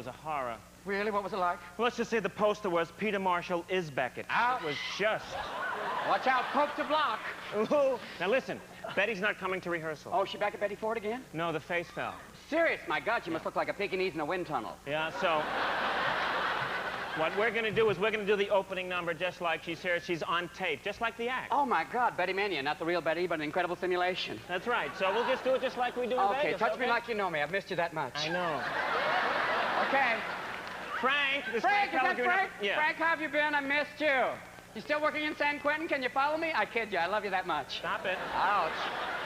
was a horror. Really? What was it like? Let's just say the poster was Peter Marshall is Beckett. Ouch. It was just... Watch out, Pope to block. Ooh. Now listen, Betty's not coming to rehearsal. Oh, is she back at Betty Ford again? No, the face fell. Serious? My God, she must look like a Pekingese in a wind tunnel. Yeah, so... What we're going to do is we're going to do the opening number just like she's here. She's on tape, just like the act. Oh, my God, Betty Mania. Not the real Betty, but an incredible simulation. That's right. So we'll just do it just like we do in Okay, Vegas. touch me like you know me. I've missed you that much. I know. Okay. Frank, this Frank, is that Frank? Frank? Yeah. Frank, how have you been? I missed you. You still working in San Quentin? Can you follow me? I kid you. I love you that much. Stop it. Ouch.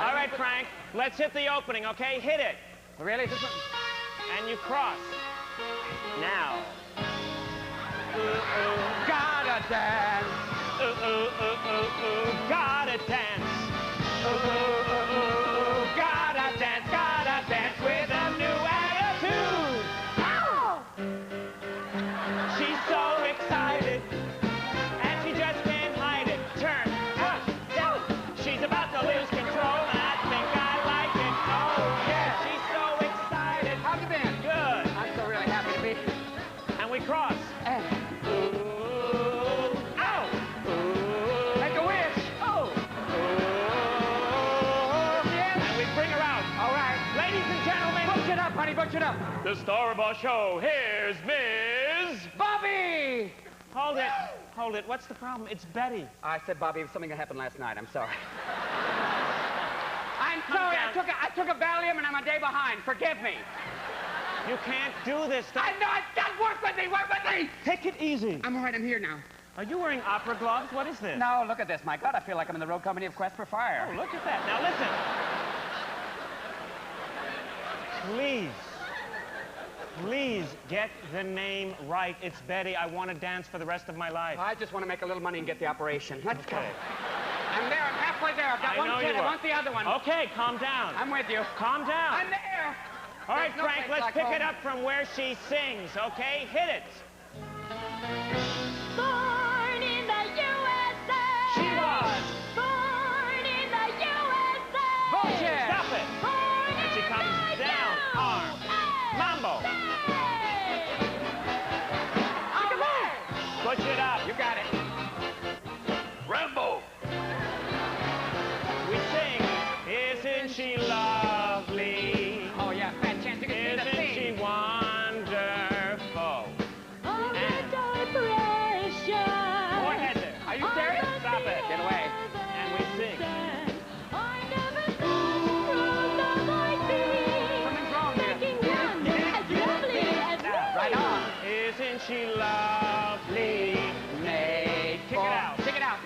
All right, Frank, let's hit the opening, okay? Hit it. Really? This one? And you cross. Now. Gotta dance. Gotta dance. Gotta dance with a new attitude. Ow! She's so excited, and she just can't hide it. Turn, up, down. She's about to lose control, and I think I like it. Oh, yeah. She's so excited. How have you been? Good. I'm so really happy to be here. And we cross. Honey, butch it up. The star of our show, here's Ms. Bobby! Hold it. Hold it. What's the problem? It's Betty. I said, Bobby, something that happened last night. I'm sorry. I'm sorry. I took a Valium and I'm a day behind. Forgive me. You can't do this. I know. Work with me. Work with me. Take it easy. I'm all right. I'm here now. Are you wearing opera gloves? What is this? No, look at this. My God, I feel like I'm in the road company of Quest for Fire. Oh, look at that. Now, listen. Please get the name right. It's Betty. I want to dance for the rest of my life. I just want to make a little money and get the operation. Let's go. I'm there. I'm halfway there. I've got one kid. I want the other one. Okay, calm down. I'm with you. Calm down. I'm there. All right, Frank, let's pick it up from where she sings, okay? Hit it. Born in the USA. She was. Born in the USA. Bullshit. Stop it. Born And she in comes the down, arm. Mambo. Push it up. You got it. Rambo. We sing, isn't she lovely? Oh, yeah, fat chance you can see the Isn't scene. she wonderful? All the And- depression. Go ahead there. Are you serious? Stop it. Get away. And we sing. I never thought that I'd be Something's wrong here. making one as lovely as me. Right on. Isn't she lovely? Made Kick it out. Kick it out.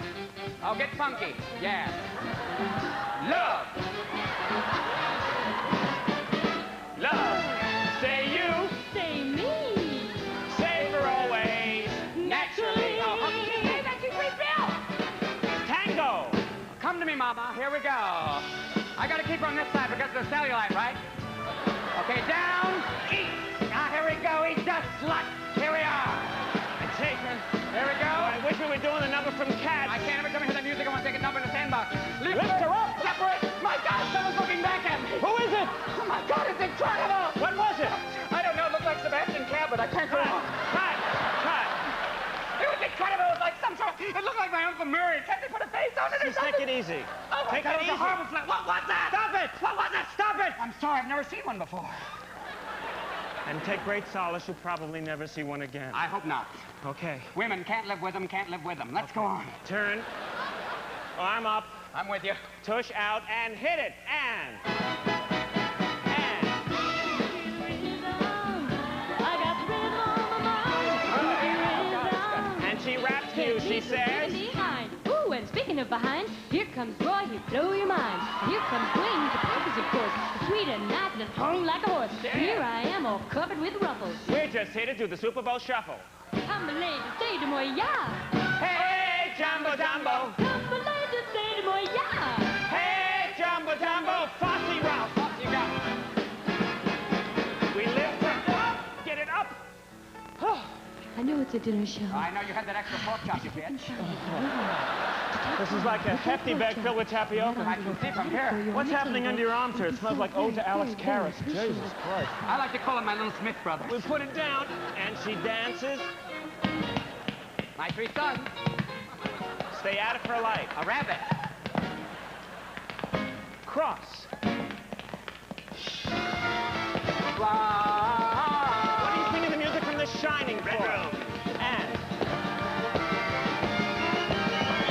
Oh, get funky. Yeah. Love. Love. Say you. Say me. Say for always. Naturally. Oh, hey, that's your great bill. Tango. Come to me, Mama. Here we go. I got to keep her on this side because of the cellulite, right? Okay, down. Eat. Now, here we go. Eat the slut. Here we are. I take her. Here we go. I wish we were doing the number from Cats. I can't every time I hear the music. I want to take a number in the sandbox. Lift her up. Separate. My God, someone's looking back at me. Who is it? Oh, my God, it's incredible. What was it? I don't know. It looked like Sebastian Cabot. I can't go Cut. on. Cut. Cut. It was incredible. It was like some sort of... It looked like my Uncle Murray. Can't they put a face on it or Just something? take it easy. Oh, my Take God, it it was easy. a horrible flat. What was that? Stop it. What was it? Stop it. I'm sorry. I've never seen one before. And take great solace, you'll probably never see one again. I hope not. Okay. Women can't live with them, can't live with them. Let's go on. Turn. Arm up. I'm with you. Tush out and hit it. And. I got the rhythm on my mind. And she raps to you. She says. Behind. Ooh, and speaking of behind, here comes Roy, he'll blow your mind. Here comes Wayne, he's a princess, of course. Sweet and nice and hung like a horse. Here I am, all covered with ruffles. We're just here to do the Super Bowl shuffle. I'm a lady, say to moi, yeah. Hey, Jumbo Jumbo. I'm a lady, say to moi, yeah. Hey, Jumbo Jumbo. Fosse Ralph. Off you go. We lift her up. Get it up. I know it's a dinner show. I know you had that extra pork chop, you bitch. This is like a hefty bag filled with tapioca. I can see from here. What's happening under your arm, sir? It smells like Ode to Alex Karras. Jesus Christ. I like to call him my little Smith brother. We put it down, and she dances. My 3 sons. Stay out of her light. A rabbit. Cross. Wow. What are you singing the music from The Shining for? And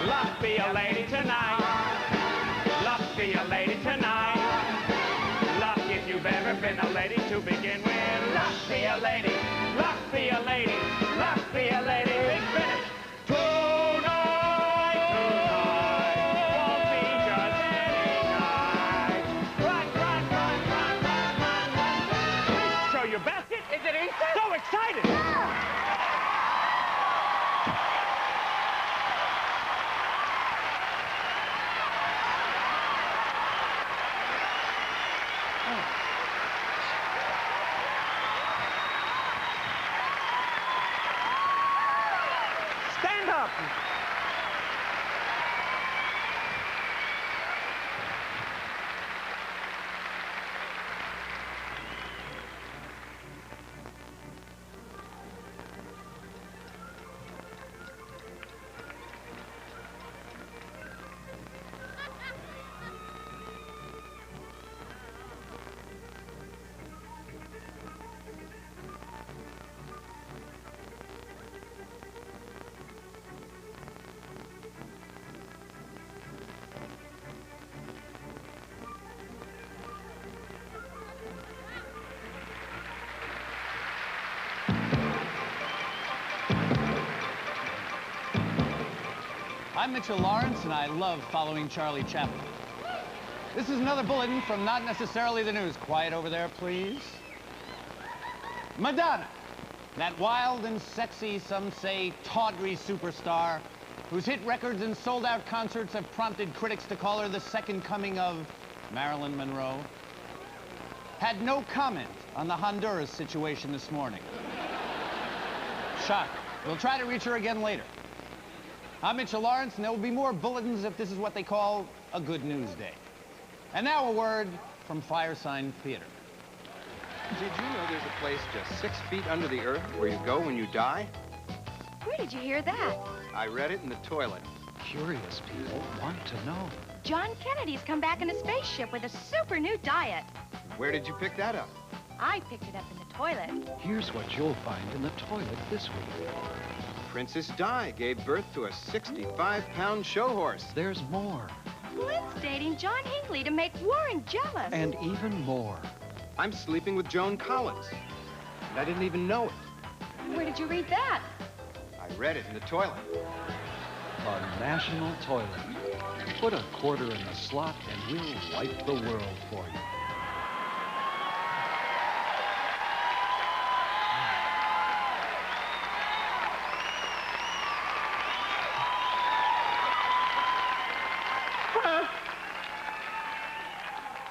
luck be a lady tonight. Luck be a lady tonight. Luck if you've ever been a lady to begin with. Luck be a lady. Luck be a lady. Luck be a lady. Big finish. Tonight won't be just any night. Run, run, run, run, run, run, run. Please show your basket. Is it Easter? So excited. Stand up. I'm Mitchell Lawrence, and I love following Charlie Chaplin. This is another bulletin from Not Necessarily the News. Quiet over there, please. Madonna, that wild and sexy, some say tawdry superstar, whose hit records and sold-out concerts have prompted critics to call her the second coming of Marilyn Monroe, had no comment on the Honduras situation this morning. Shocker. We'll try to reach her again later. I'm Mitchell Lawrence, and there will be more bulletins if this is what they call a good news day. And now a word from Firesign Theater. Did you know there's a place just 6 feet under the earth where you go when you die? Where did you hear that? I read it in the toilet. Curious people want to know. John Kennedy's come back in a spaceship with a super new diet. Where did you pick that up? I picked it up in the toilet. Here's what you'll find in the toilet this week. Princess Di gave birth to a 65-pound show horse. There's more. Lynn's dating John Hinckley to make Warren jealous. And even more. I'm sleeping with Joan Collins. And I didn't even know it. Where did you read that? I read it in the toilet. The National Toilet. Put a quarter in the slot and we'll wipe the world for you.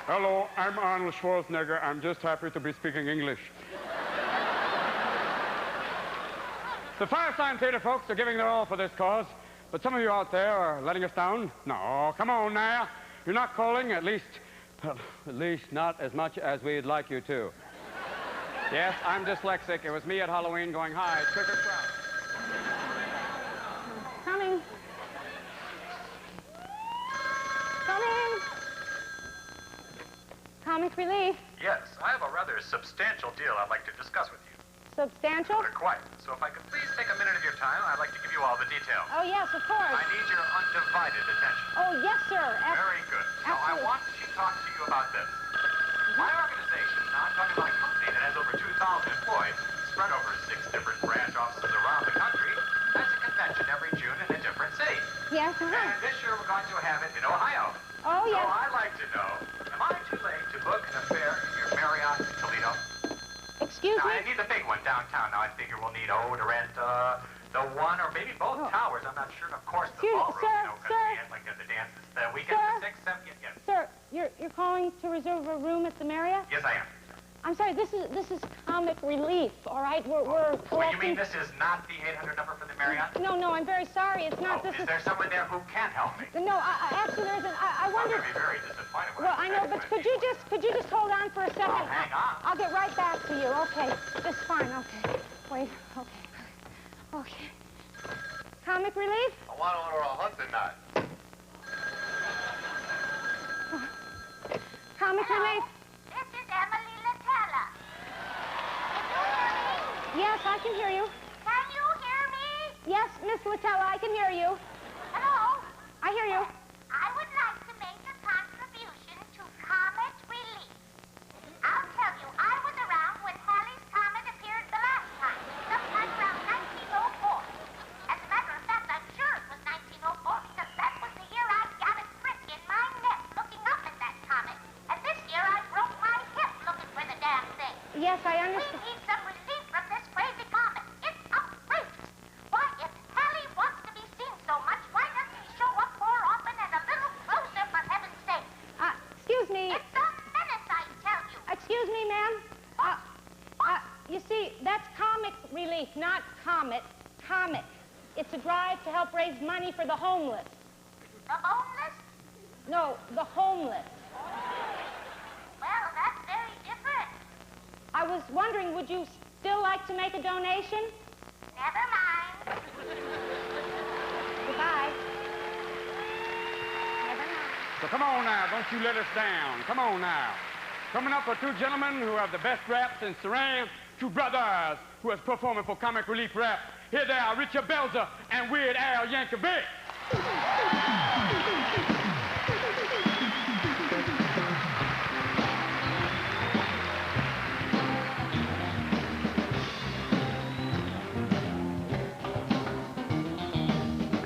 Hello, I'm Arnold Schwarzenegger. I'm just happy to be speaking English. The Firesign Theater folks are giving their all for this cause, but some of you out there are letting us down. No, come on now. You're not calling, at least not as much as we'd like you to. Yes, I'm dyslexic. It was me at Halloween going, hi, trick or treat. Coming. Coming. Comic relief. Yes, I have a rather substantial deal I'd like to discuss with you. Substantial? Quite. So if I could please take a minute of your time, I'd like to give you all the details. Oh, yes, of course. I need your undivided attention. Oh, yes, sir. Very good. Now, I want to talk to you about this. My organization, now I'm talking about a company that has over 2,000 employees, spread over 6 different branch offices around the country, has a convention every June in a different city. Yes, And this year we're going to have it in Ohio. Oh, yes. So I'd like to know, am I too late to book an affair in your Marriott in Toledo? Excuse Now, me? I need the big one downtown. Now, I figure we'll need to rent the one or maybe both towers. I'm not sure. Of course, the Excuse me, ballroom, sir, you know, because sir. we had like the dances, the weekend, Sir. the 6th, 7th, yes. Sir, you're calling to reserve a room at the Marriott? Yes, I am. I'm sorry, this is comic relief, all right? We're collecting... Well, you mean this is not the 800 number for the Marriott? No, I'm very sorry. It's not. Oh, is there someone there who can't help me? No, actually, there's an... I wonder... I'm going to be very disappointed when Well, I know, but could you just hold on for a second? Oh, hang on. I'll get right back to you. Okay, just fine. Okay, wait. Okay. Comic relief? I want to order a hunting knife. Comic relief? This is Emily Latella. Yes, I can hear you. Can you hear me? Yes, Miss Latella, I can hear you. Hello? I hear you. I would like to make a contribution to Comet Relief. I'll tell you, I was around when Halley's Comet appeared the last time, sometime around 1904. As a matter of fact, I'm sure it was 1904 because that was the year I got a crick in my neck looking up at that comet. And this year I broke my hip looking for the damn thing. Yes, I We understand. need some relief from this crazy comet. It's outrageous. Why, if Halley wants to be seen so much, why doesn't he show up more often and a little closer, for heaven's sake? Excuse me. It's a menace, I tell you. Excuse me, ma'am. You see, that's comic relief, not comet. Comic. It's a drive to help raise money for the homeless. The homeless? No, the homeless. Well, that's very different. I was wondering, would you still like to make a donation? Never mind. Goodbye. Never mind. So come on now, don't you let us down. Come on now. Coming up are two gentlemen who have the best raps in Saran, two brothers who is performing for Comic Relief Rap. Here they are, Richard Belzer and Weird Al Yankovic.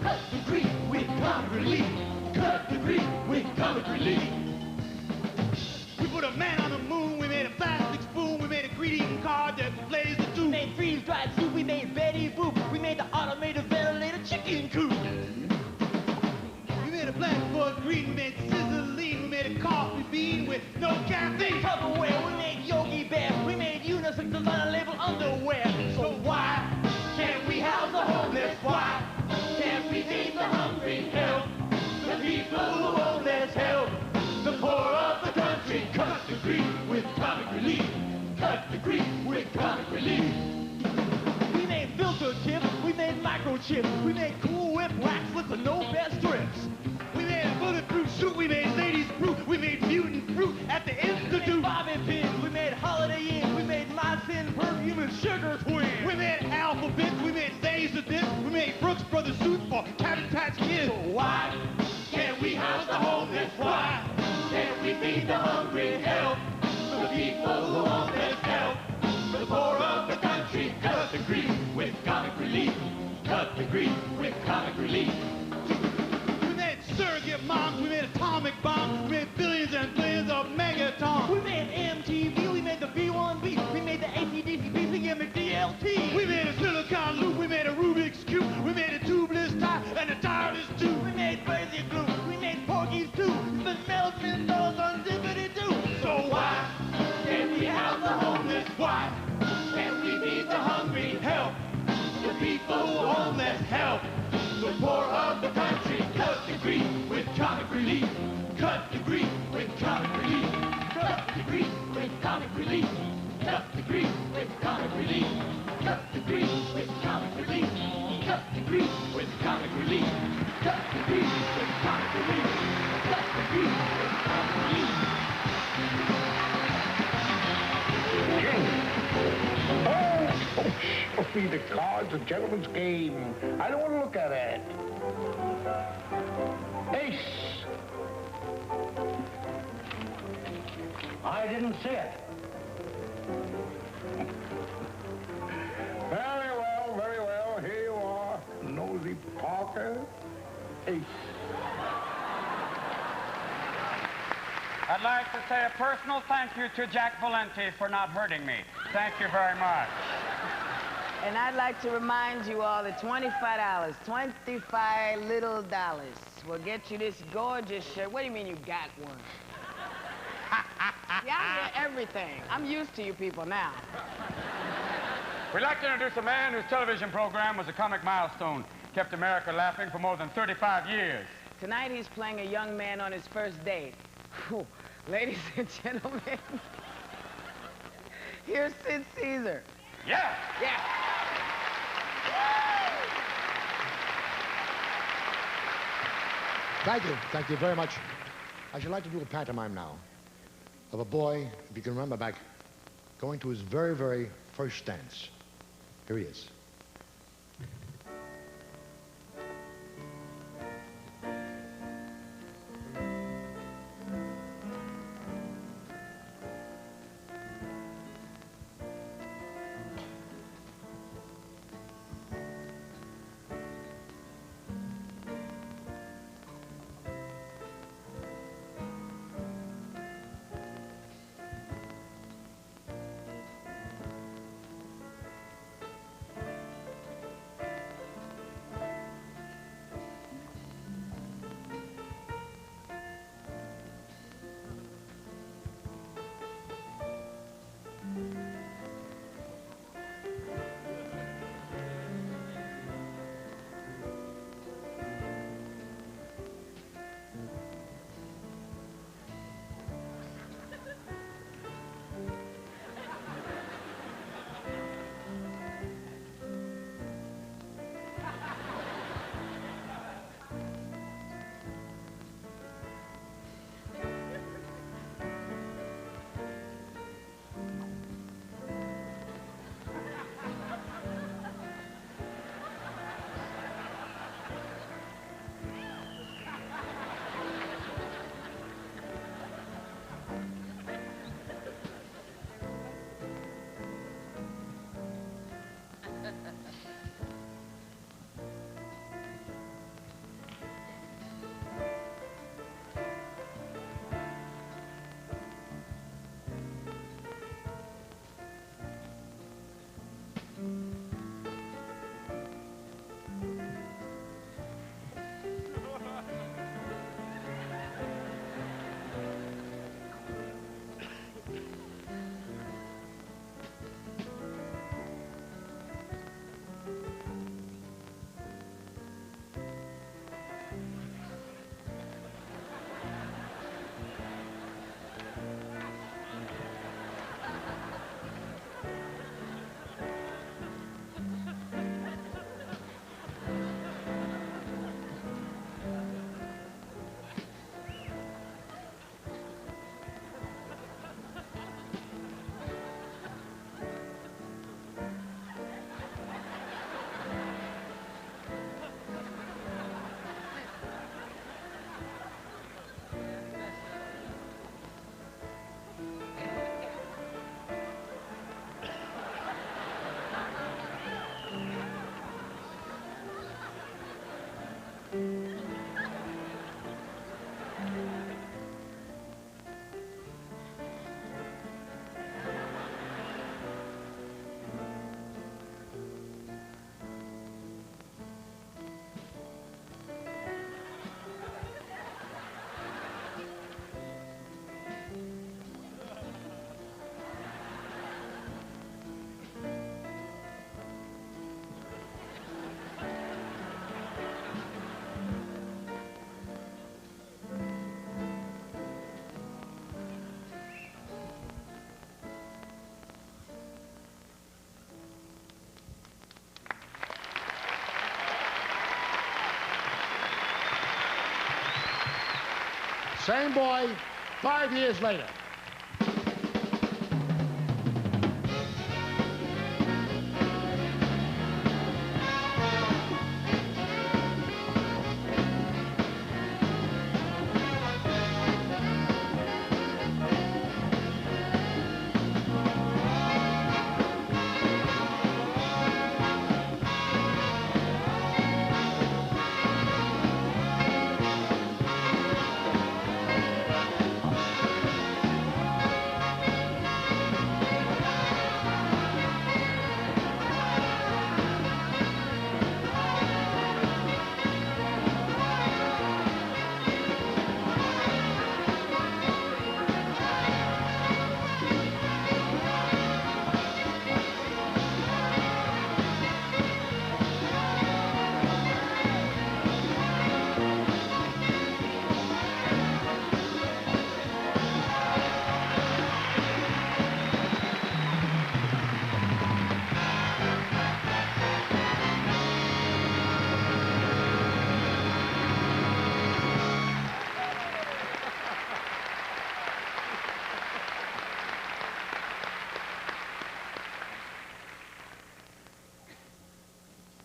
Cut the grief with comic relief. Cut the grief with comic relief. We put a man on the moon, we made a plastic spoon, we made a greeting card that plays the tune. We made freeze-dried soup, we made Betty Boop, we made the automated ventilator chicken coop. We made a blackboard green, we made sizzling, we made a coffee bean with no caffeine. Tupperware, we made Yogi Bear, we made unisex designer label underwear. So why can't we house the homeless? Why can't we feed the hungry? Help the people who homeless, help the poor of the country. Cut the grief with comic relief. Cut the grief with comic relief. We made filter tips, we made microchips, we made Cool Whip wax with the no best strips. We made a bulletproof suit, we made ladies fruit, we made mutant fruit at the institute. We made bobby pins, we made Holiday Inn, we made My Sin perfume and Sugar Twin. We made alphabets, we made laser discs, we made Brooks Brothers suits for Cabbage kids. So why can't we house the homeless? Why can't we feed the hungry? Help the people who homeless, help the poor of the country. Cut the grief with comic relief. Cut the grief with comic relief. We made surrogate moms, we made atomic bombs, we made billions and billions of megatons. We made MTV, we made the B1B, we made the ACDC, BCM, and DLT. We made a silicon loop, we made a Rubik's Cube, we made a tubeless tie and a tireless tube. We made crazy glue, we made porgies too, the melting dolls on zippity-doo. So why can't we have the homeless? Why can't we feed the hungry? Help the people who are homeless, help the poor of the country. Cut the grief with comic relief. Cut the grief with comic relief. Cut the grief with comic relief. Cut the grief with comic relief. Cut the grief with comic relief. Cut the grief with comic relief. Cut the grief with comic relief. Cut the grief with comic relief. Oh, see the cards, a gentleman's game. I don't want to look at it. Ace. I didn't see it. Very well, very well. Here you are, Nosy Parker. Ace. I'd like to say a personal thank you to Jack Valenti for not hurting me. Thank you very much. And I'd like to remind you all that $25, 25 little dollars will get you this gorgeous shirt. What do you mean you got one? Yeah, I hear everything. I'm used to you people now. We'd like to introduce a man whose television program was a comic milestone, kept America laughing for more than 35 years. Tonight he's playing a young man on his first date. Whew. Ladies and gentlemen, here's Sid Caesar. Yeah. Yeah. Thank you very much. I should like to do a pantomime now of a boy, if you can remember back, going to his very, very first dance. Here he is. Same boy, 5 years later.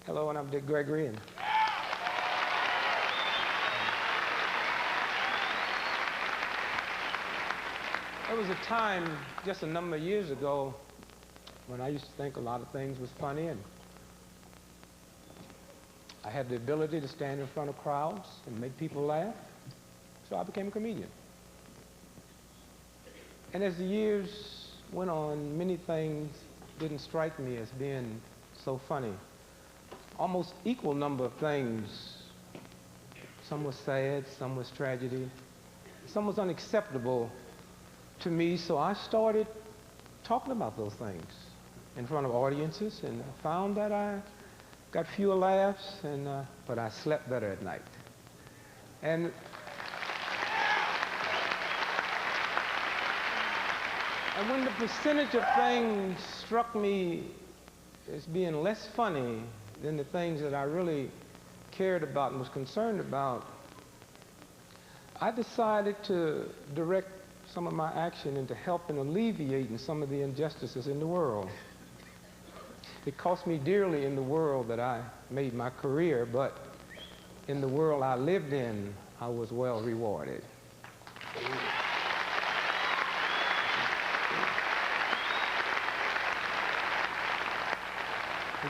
Hello, and I'm Dick Gregory. And there was a time just a number of years ago when I used to think a lot of things was funny, and I had the ability to stand in front of crowds and make people laugh, so I became a comedian. And as the years went on, many things didn't strike me as being so funny. Almost equal number of things. Some was sad, some was tragedy, some was unacceptable to me, so I started talking about those things in front of audiences, and I found that I got fewer laughs, but I slept better at night. And when the percentage of things struck me as being less funny than the things that I really cared about and was concerned about, I decided to direct some of my action into helping alleviating some of the injustices in the world. It cost me dearly in the world that I made my career, but in the world I lived in, I was well rewarded.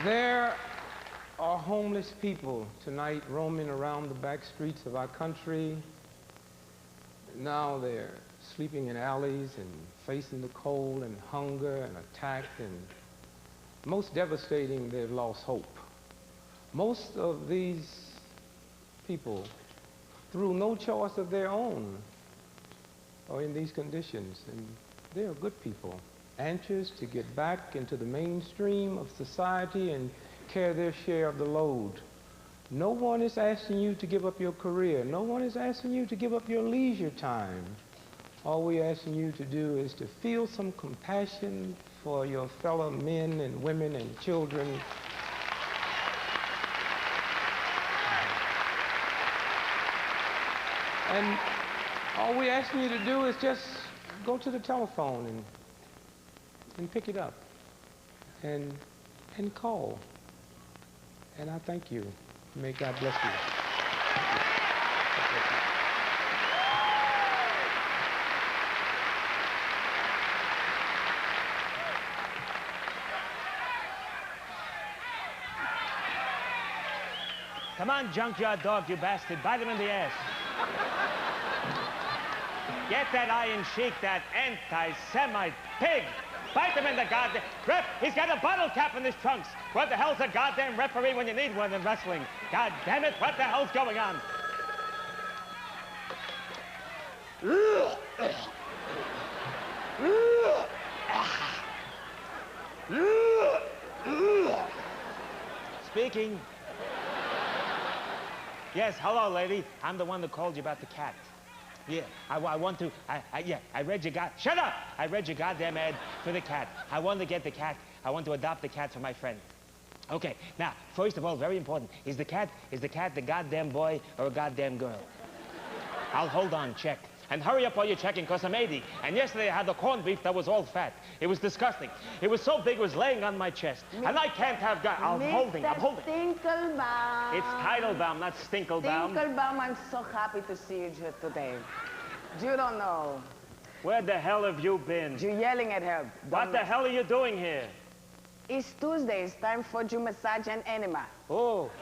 There are homeless people tonight roaming around the back streets of our country. Now they're sleeping in alleys and facing the cold and hunger and attack, and most devastating, they've lost hope. Most of these people, through no choice of their own, are in these conditions, and they are good people, anxious to get back into the mainstream of society and carry their share of the load. No one is asking you to give up your career. No one is asking you to give up your leisure time. All we're asking you to do is to feel some compassion for your fellow men and women and children. And all we're asking you to do is just go to the telephone and pick it up and call. And I thank you. May God bless you. Come on, junkyard dog, you bastard. Bite him in the ass. Get that Iron Sheik, that anti-Semite pig. Bite him in the goddamn... Ref, he's got a bottle cap in his trunks. What the hell's a goddamn referee when you need one in wrestling? God damn it, what the hell's going on? Speaking. Yes, hello, lady. I'm the one that called you about the cat. Yeah, I want to, I read your shut up! I read your goddamn ad for the cat. I want to get the cat. I want to adopt the cat for my friend. Okay, now, first of all, very important, is the cat the goddamn boy or a goddamn girl? I'll hold on, check. And hurry up while you're checking, because I'm 80. And yesterday I had the corned beef that was all fat. It was disgusting. It was so big it was laying on my chest. And I can't have I'm holding. Stinkelbaum. It's Teitelbaum, not Stinkelbaum. Stinkelbaum, I'm so happy to see you here today. You don't know. Where the hell have you been? You're yelling at her. What the hell are you doing here? It's Tuesday. It's time for you massage and enema. Oh.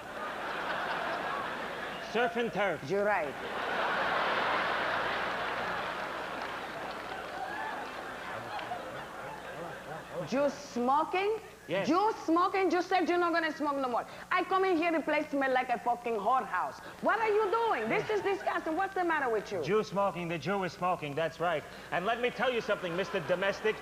Surf and turf. You're right. You smoking? Yes. You smoking? You said you're not gonna smoke no more. I come in here, the place smell like a fucking whorehouse. What are you doing? This is disgusting. What's the matter with you? Jew smoking, the Jew is smoking, that's right. And let me tell you something, Mr. Domestic.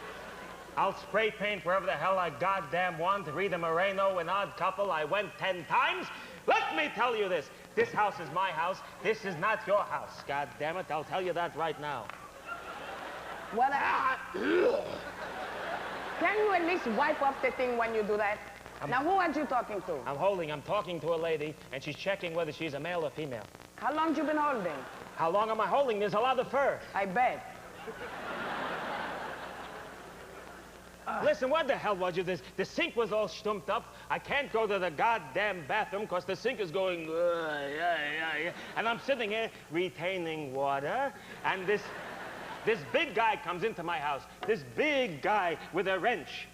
I'll spray paint wherever the hell I goddamn want. Rita Moreno, An Odd Couple, I went 10 times. Let me tell you this. This house is my house. This is not your house. God damn it, I'll tell you that right now. What? Can you at least wipe up the thing when you do that? Now, who are you talking to? I'm talking to a lady, and she's checking whether she's a male or female. How long you been holding? How long am I holding? There's a lot of fur. I bet. Listen, what the hell was you? The sink was all stumped up. I can't go to the goddamn bathroom because the sink is going, and I'm sitting here retaining water, and this big guy comes into my house. This big guy with a wrench.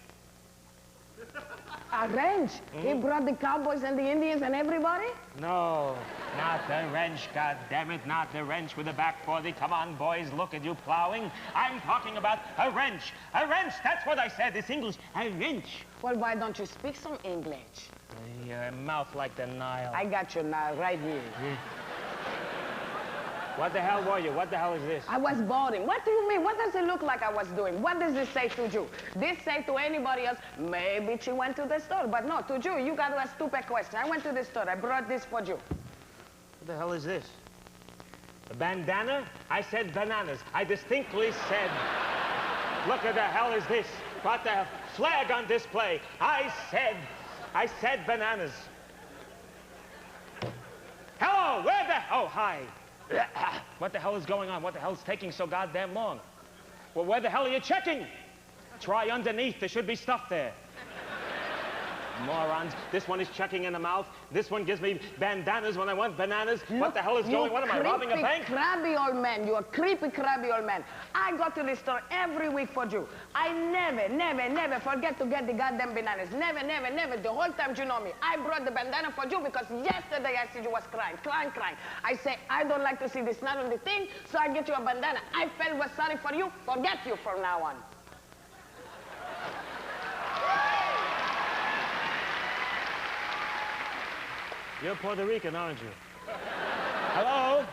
A wrench? He brought the cowboys and the Indians and everybody? No, not the wrench, goddammit, not the wrench with the back 40. Come on, boys, look at you plowing. I'm talking about a wrench. A wrench, that's what I said. It's English, a wrench. Well, why don't you speak some English? Your mouth like the Nile. I got you now, right here. What the hell were you? What the hell is this? I was boarding. What do you mean? What does it look like I was doing? What does this say to you? This say to anybody else, maybe she went to the store. But no, to you, you got a stupid question. I went to the store. I brought this for you. What the hell is this? A bandana? I said bananas. I distinctly said, look at the hell is this? What the flag on display? I said bananas. Hello, where the, oh, hi. What the hell is going on? What the hell is taking so goddamn long? Well, where the hell are you checking? Try underneath. There should be stuff there. Morons. This one is checking in the mouth. This one gives me bandanas when I want bananas. Look, what the hell is going? What am I, robbing a bank? Crabby old man. You're a creepy, crabby old man. I go to the store every week for you. I never forget to get the goddamn bananas. Never. The whole time you know me. I brought the bandana for you because yesterday I said you was crying. I say, I don't like to see the snot on the thing, so I get you a bandana. I felt was sorry for you. Forget you from now on. You're Puerto Rican, aren't you? Hello?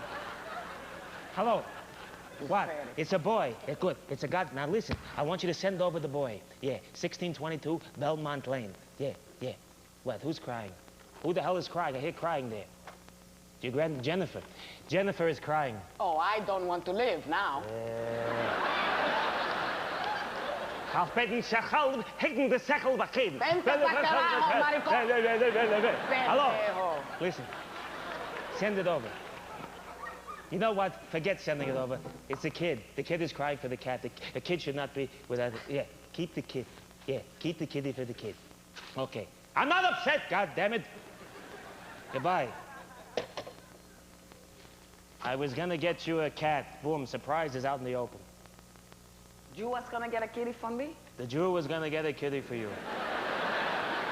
Hello? What? It's a boy. Yeah, good. It's a god. Now listen, I want you to send over the boy. Yeah, 1622 Belmont Lane. Yeah. What? Who's crying? Who the hell is crying? I hear crying there. Your grand Jennifer. Jennifer is crying. Oh, I don't want to live now. Hello? Listen. Send it over. You know what? Forget sending it over. It's a kid. The kid is crying for the cat. The kid should not be without it. Yeah, keep the kid. Yeah, keep the kitty for the kid. Okay. I'm not upset, goddammit. Goodbye. I was gonna get you a cat. Boom, surprise is out in the open. You was gonna get a kitty from me? The Jew was gonna get a kitty for you.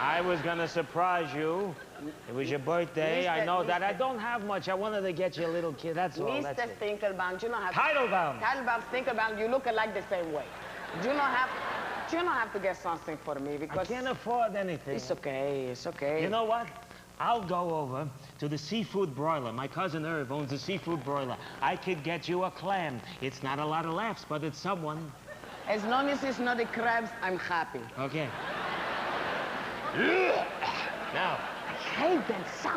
I was gonna surprise you. It was your birthday. I know that. I don't have much. I wanted to get you a little kid. That's all. That's Mr. it. Stinkelbaum, you don't have Teitelbaum. Stinkelbaum, you look alike the same way. You don't have to get something for me because I can't afford anything. It's okay. You know what? I'll go over to the seafood broiler. My cousin Irv owns a seafood broiler. I could get you a clam. It's not a lot of laughs, but it's someone. As long as it's not the crabs, I'm happy. Okay. Now. I hate them so.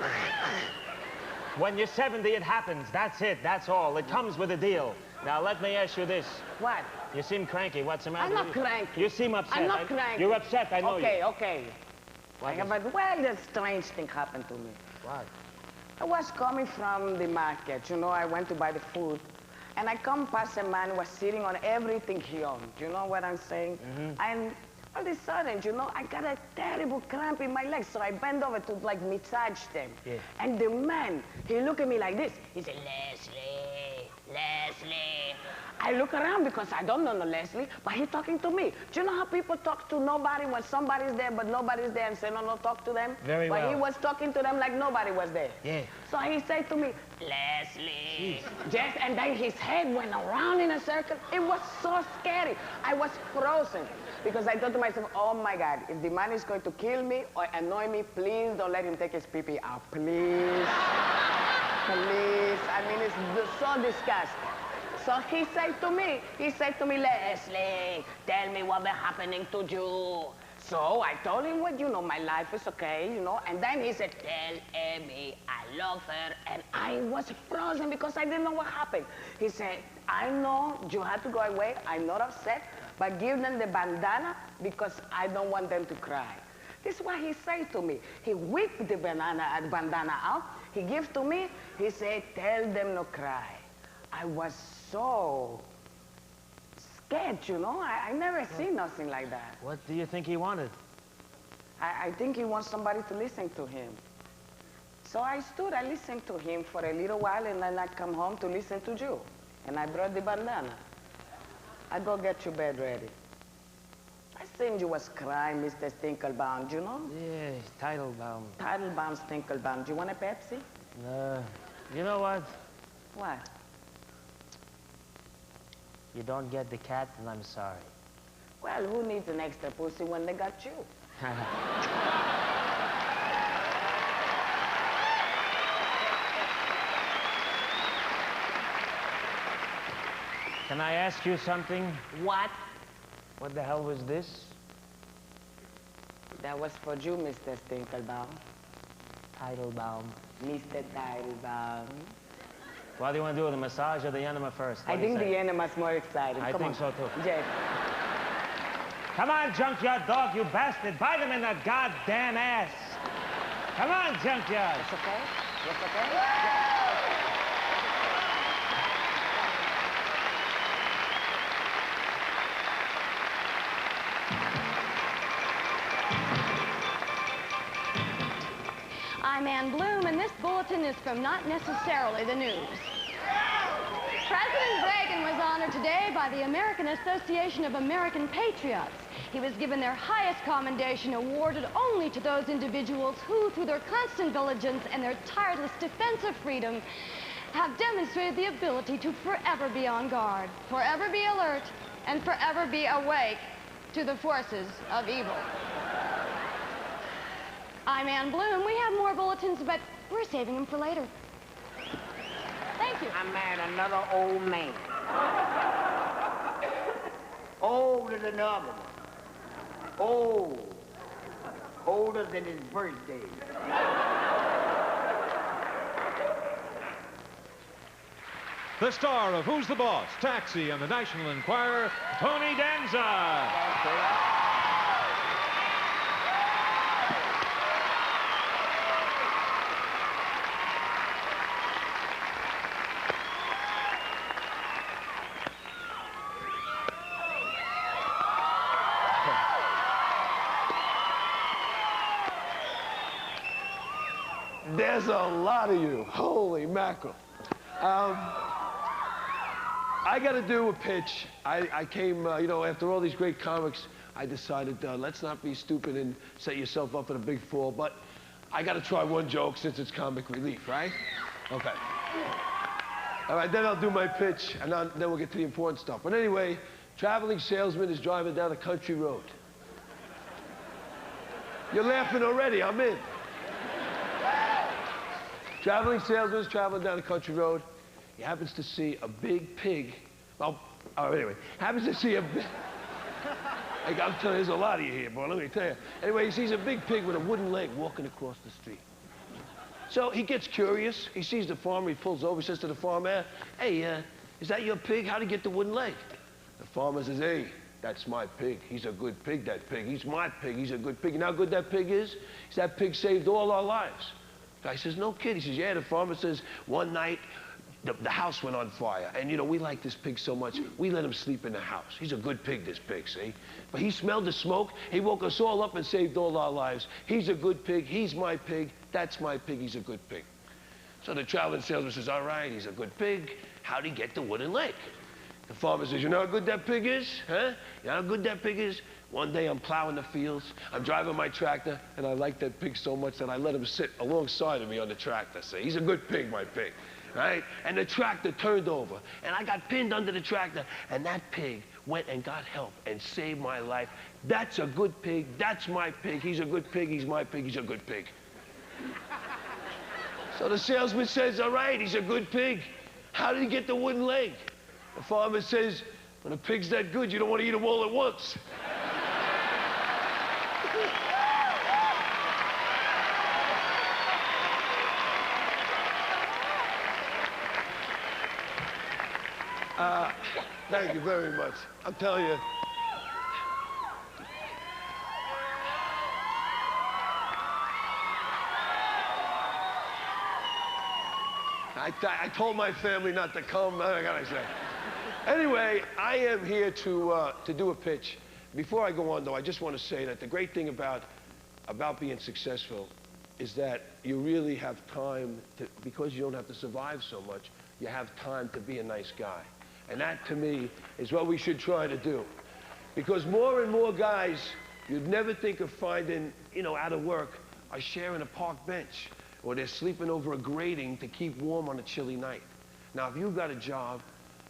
When you're 70, it happens. That's it. That's all. It comes with a deal. Now, let me ask you this. What? You seem cranky. What's the matter? I'm not cranky. You seem upset. I'm not cranky. You're upset. I know you. Okay. Well, a strange thing happened to me. What? I was coming from the market. You know, I went to buy the food. And I come past a man who was sitting on everything he owned. You know what I'm saying? And all of a sudden, you know, I got a terrible cramp in my legs. So I bent over to, like, massage them. Yeah. And the man, he looked at me like this. He said, Leslie. I look around because I don't know no Leslie, but he's talking to me. Do you know how people talk to nobody when somebody's there, but nobody's there and say, no, talk to them? Very well. But he was talking to them like nobody was there. Yeah. So he said to me, Leslie. Yes, and then his head went around in a circle. It was so scary. I was frozen because I thought to myself, oh my God, if the man is going to kill me or annoy me, please don't let him take his pee-pee out. Please. Please. I mean, it's so disgusting. So he said to me, Leslie, tell me what been happening to you. So I told him, well, you know, my life is okay, you know. And then he said, tell Amy, I love her. And I was frozen because I didn't know what happened. He said, I know you had to go away. I'm not upset, but give them the bandana because I don't want them to cry. This is what he said to me. He whipped the bandana out. He gave to me. He said, tell them not cry. I was so scared, you know? I never seen nothing like that. What do you think he wanted? I think he wants somebody to listen to him. So I listened to him for a little while, and then I come home to listen to you. And I brought the bandana. I go get your bed ready. I seen you was crying, Mr. Stinkelbaum, you know? Yeah, Teitelbaum. Teitelbaum, Stinkelbaum. Do you want a Pepsi? You know what? What? You don't get the cat, and I'm sorry. Well, who needs an extra pussy when they got you? Can I ask you something? What? What the hell was this? That was for you, Mr. Stinkelbaum. Teitelbaum. Mr. Teitelbaum. What do you want to do, the massage or the enema first? I think the enema's more exciting. I think so, too. Yes. Come on, junkyard dog, you bastard. Bite him in the goddamn ass. Come on, junkyard. It's okay? It's okay? Yeah. I'm Ann Bloom, and this bulletin is from Not Necessarily the News. President Reagan was honored today by the American Association of American Patriots. He was given their highest commendation, awarded only to those individuals who, through their constant diligence and their tireless defense of freedom, have demonstrated the ability to forever be on guard, forever be alert, and forever be awake to the forces of evil. I'm Ann Bloom. We have more bulletins, but we're saving them for later. Thank you. I married another old man. Older than the other one. Old. Older than his birthday. The star of Who's the Boss, Taxi, and the National Enquirer, Tony Danza. There's a lot of you. Holy mackerel. I got to do a pitch. I came, you know, after all these great comics, I decided let's not be stupid and set yourself up for a big fall, but I got to try one joke since it's comic relief, right? Okay. All right, then I'll do my pitch, and then we'll get to the important stuff. But anyway, traveling salesman is driving down a country road. You're laughing already. I'm in. Traveling salesman is traveling down a country road. He happens to see a big pig. Well, anyway, happens to see a big... I'm telling you, there's a lot of you here, boy, let me tell you. Anyway, he sees a big pig with a wooden leg walking across the street. So he gets curious. He sees the farmer. He pulls over. He says to the farmer, hey, is that your pig? How'd he get the wooden leg? The farmer says, hey, that's my pig. He's a good pig, that pig. He's my pig. He's a good pig. You know how good that pig is? That pig saved all our lives. The guy says, no kid. He says, yeah. The farmer says, one night, the house went on fire. And, you know, we like this pig so much, we let him sleep in the house. He's a good pig, this pig, see? But he smelled the smoke. He woke us all up and saved all our lives. He's a good pig. He's my pig. That's my pig. He's a good pig. So the traveling salesman says, all right, he's a good pig. How'd he get the wooden leg? The farmer says, you know how good that pig is? Huh? You know how good that pig is? One day I'm plowing the fields, I'm driving my tractor, and I like that pig so much that I let him sit alongside of me on the tractor. See, he's a good pig, my pig, right? And the tractor turned over, and I got pinned under the tractor, and that pig went and got help and saved my life. That's a good pig. That's my pig. He's a good pig. He's my pig. He's a good pig. So the salesman says, all right, he's a good pig. How did he get the wooden leg? The farmer says, when a pig's that good, you don't want to eat them all at once. Thank you very much. I'm telling you. I told my family not to come. What can I say? Anyway, I am here to do a pitch. Before I go on, though, I just want to say that the great thing about being successful is that you really have time to, because you don't have to survive so much, you have time to be a nice guy. And that, to me, is what we should try to do. Because more and more guys you'd never think of finding, you know, out of work are sharing a park bench, or they're sleeping over a grating to keep warm on a chilly night. Now, if you've got a job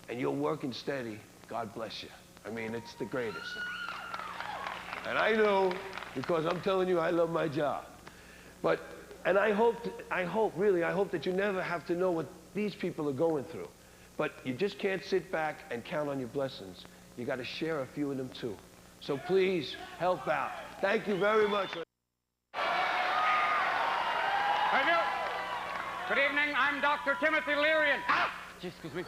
and you're working steady, God bless you. I mean, it's the greatest. And I know, because I'm telling you, I love my job. But, and I hope that you never have to know what these people are going through. But you just can't sit back and count on your blessings. You got to share a few of them too. So please, help out. Thank you very much. Thank you. Good evening, I'm Dr. Timothy Learian. Ah! Excuse me.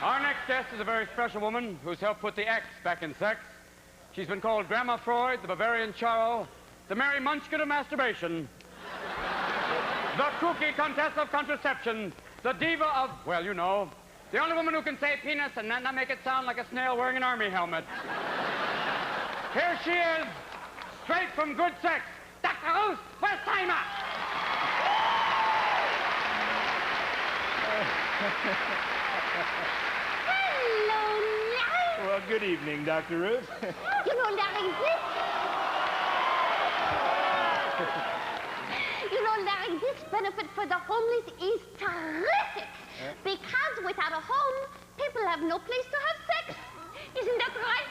Our next guest is a very special woman who's helped put the X back in sex. She's been called Grandma Freud, the Bavarian Charo, the Mary Munchkin of masturbation, the kooky Countess of contraception, the diva of, well, you know, the only woman who can say penis and not make it sound like a snail wearing an army helmet. Here she is, straight from good sex, Dr. Ruth Westheimer. Hello, Larry. Well, good evening, Dr. Ruth. You know, Larry, this benefit for the homeless is terrific. Because without a home, people have no place to have sex. Isn't that right,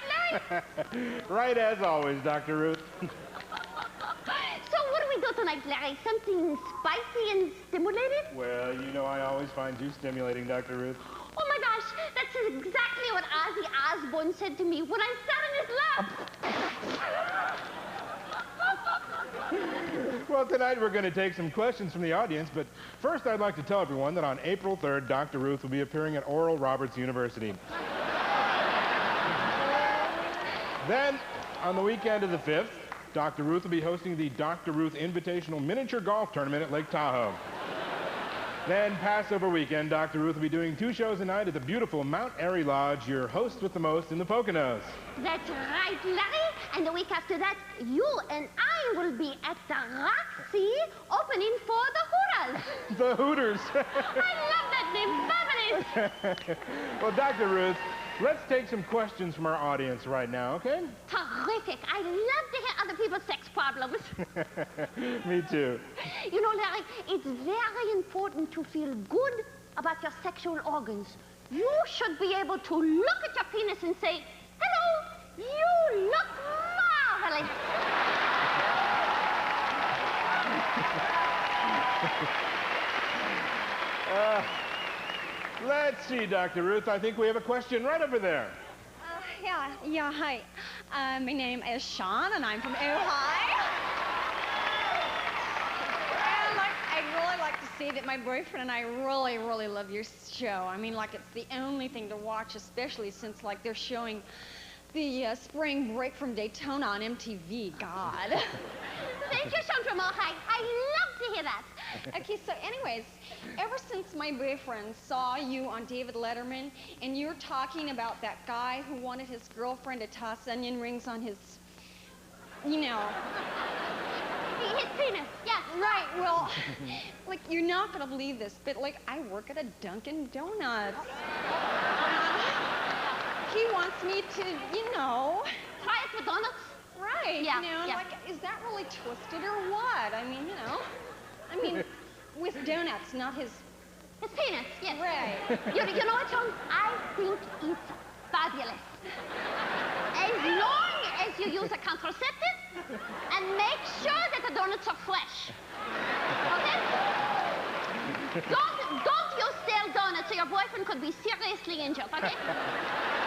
Larry? Right as always, Dr. Ruth. So what do we do tonight, Larry? Something spicy and stimulating? Well, you know I always find you stimulating, Dr. Ruth. Oh, my gosh, that's exactly what Ozzy Osbourne said to me when I sat in his lap. Well, tonight we're going to take some questions from the audience, but first I'd like to tell everyone that on April 3rd, Dr. Ruth will be appearing at Oral Roberts University. Then, on the weekend of the 5th, Dr. Ruth will be hosting the Dr. Ruth Invitational Miniature Golf Tournament at Lake Tahoe. Then, Passover weekend, Dr. Ruth will be doing 2 shows a night at the beautiful Mount Airy Lodge, your host with the most in the Poconos. That's right, Larry. And the week after that, you and I will be at the Roxy opening for the Hooters. The Hooters. I love that name, fabulous. Well, Dr. Ruth, let's take some questions from our audience right now, okay? Terrific. I love to hear other people's sex problems. Me too. You know, Larry, it's very important to feel good about your sexual organs. You should be able to look at your penis and say, hello, you look marvelous. Let's see, Dr. Ruth. I think we have a question right over there. Yeah, hi. My name is Sean, and I'm from Ohio. And I'd really like to say that my boyfriend and I really, really love your show. I mean, like, it's the only thing to watch, especially since, like, they're showing the spring break from Daytona on MTV. God. Thank you, Sean from Ohio. I love to hear that. Okay, so anyways, ever since my boyfriend saw you on David Letterman, and you're talking about that guy who wanted his girlfriend to toss onion rings on his, you know. His penis, yes. Right, well, like, you're not gonna believe this, but, like, I work at a Dunkin' Donuts. He wants me to, you know. Try it with donuts? Right, Yeah, you know, yeah. like, is that really twisted or what? I mean, you know. I mean, with donuts, not his... His penis, yes. Right. You know what, John? I think it's fabulous. As long as you use a contraceptive and make sure that the donuts are fresh. Okay? Don't use stale donuts or your boyfriend could be seriously injured, okay?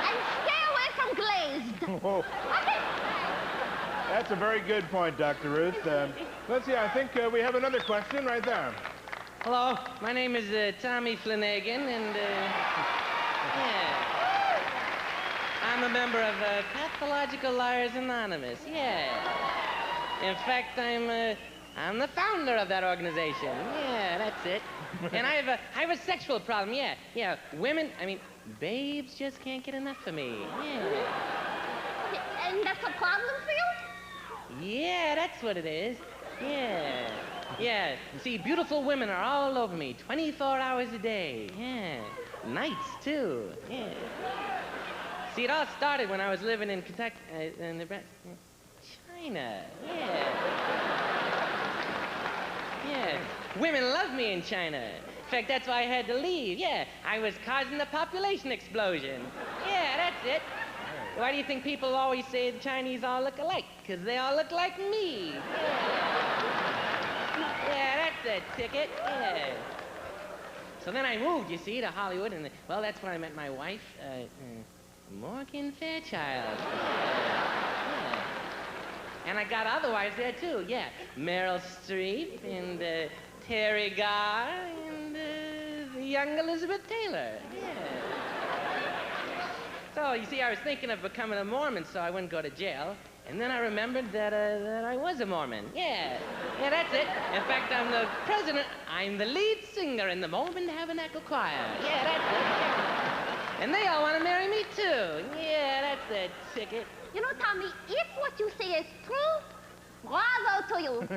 And stay away from glazed. Whoa. Okay? That's a very good point, Dr. Ruth. Let's see, I think we have another question right there. Hello, my name is Tommy Flanagan, and yeah. I'm a member of Pathological Liars Anonymous, yeah. In fact, I'm the founder of that organization. Yeah, that's it. And I have a sexual problem, yeah. Yeah, women, I mean, babes just can't get enough of me. Yeah. And that's a problem for you? Yeah, that's what it is. Yeah. Yeah. See, beautiful women are all over me 24 hours a day. Yeah. Nights, too. Yeah. See, it all started when I was living in Kentucky, China. Yeah. Yeah. Women love me in China. In fact, that's why I had to leave. Yeah. I was causing the population explosion. Yeah, that's it. Why do you think people always say the Chinese all look alike? Because they all look like me. Yeah, that's the ticket. Yeah. So then I moved, you see, to Hollywood, and, well, that's when I met my wife, Morgan Fairchild. Yeah. And I got other wives there, too, yeah. Meryl Streep, and Terry Garr, and the young Elizabeth Taylor. Yeah. So, you see, I was thinking of becoming a Mormon so I wouldn't go to jail. And then I remembered that I was a Mormon. Yeah. Yeah, that's it. In fact, I'm the president. I'm the lead singer in the Mormon Tabernacle Choir. Yeah, that's it. And they all want to marry me, too. Yeah, that's the ticket. You know, Tommy, if what you say is true, bravo to you.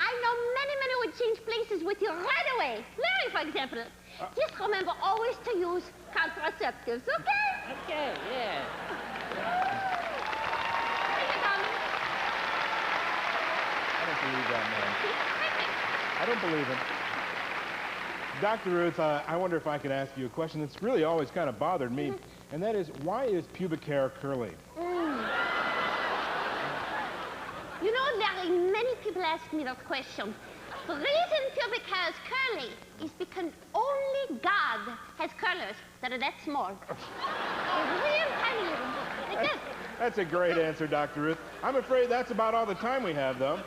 I know many would change places with you right away. Larry, for example. Just remember always to use contraceptives, okay? Okay, yeah. I don't believe that, man. I don't believe him. Dr. Ruth, I wonder if I could ask you a question that's really always kind of bothered me, and that is, why is pubic hair curly? You know, Larry, many people ask me that question. The reason pubic hair is curly is because only God has curlers that are that small. They're real tiny little. Like this. That's a great answer, Dr. Ruth. I'm afraid that's about all the time we have, though.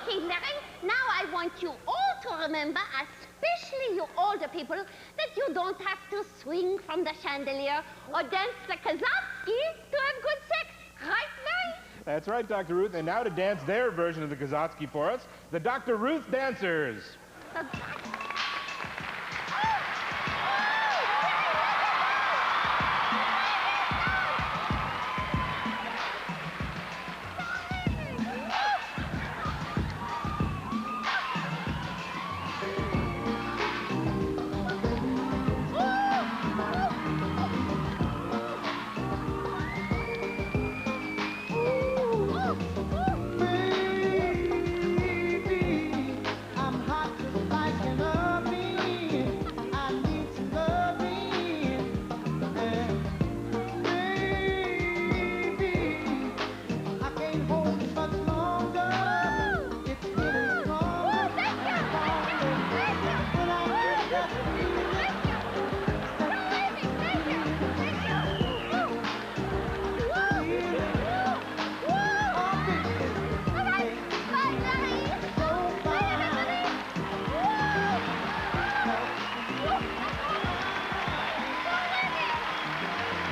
Okay, Larry. Now I want you all to remember, especially you older people, that you don't have to swing from the chandelier or dance the Kazatsky to have good sex. Right, Larry? That's right, Dr. Ruth. And now to dance their version of the Kazatsky for us, the Dr. Ruth Dancers.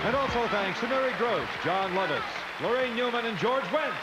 And also thanks to Mary Gross, John Lovitz, Lorraine Newman, and George Wentz.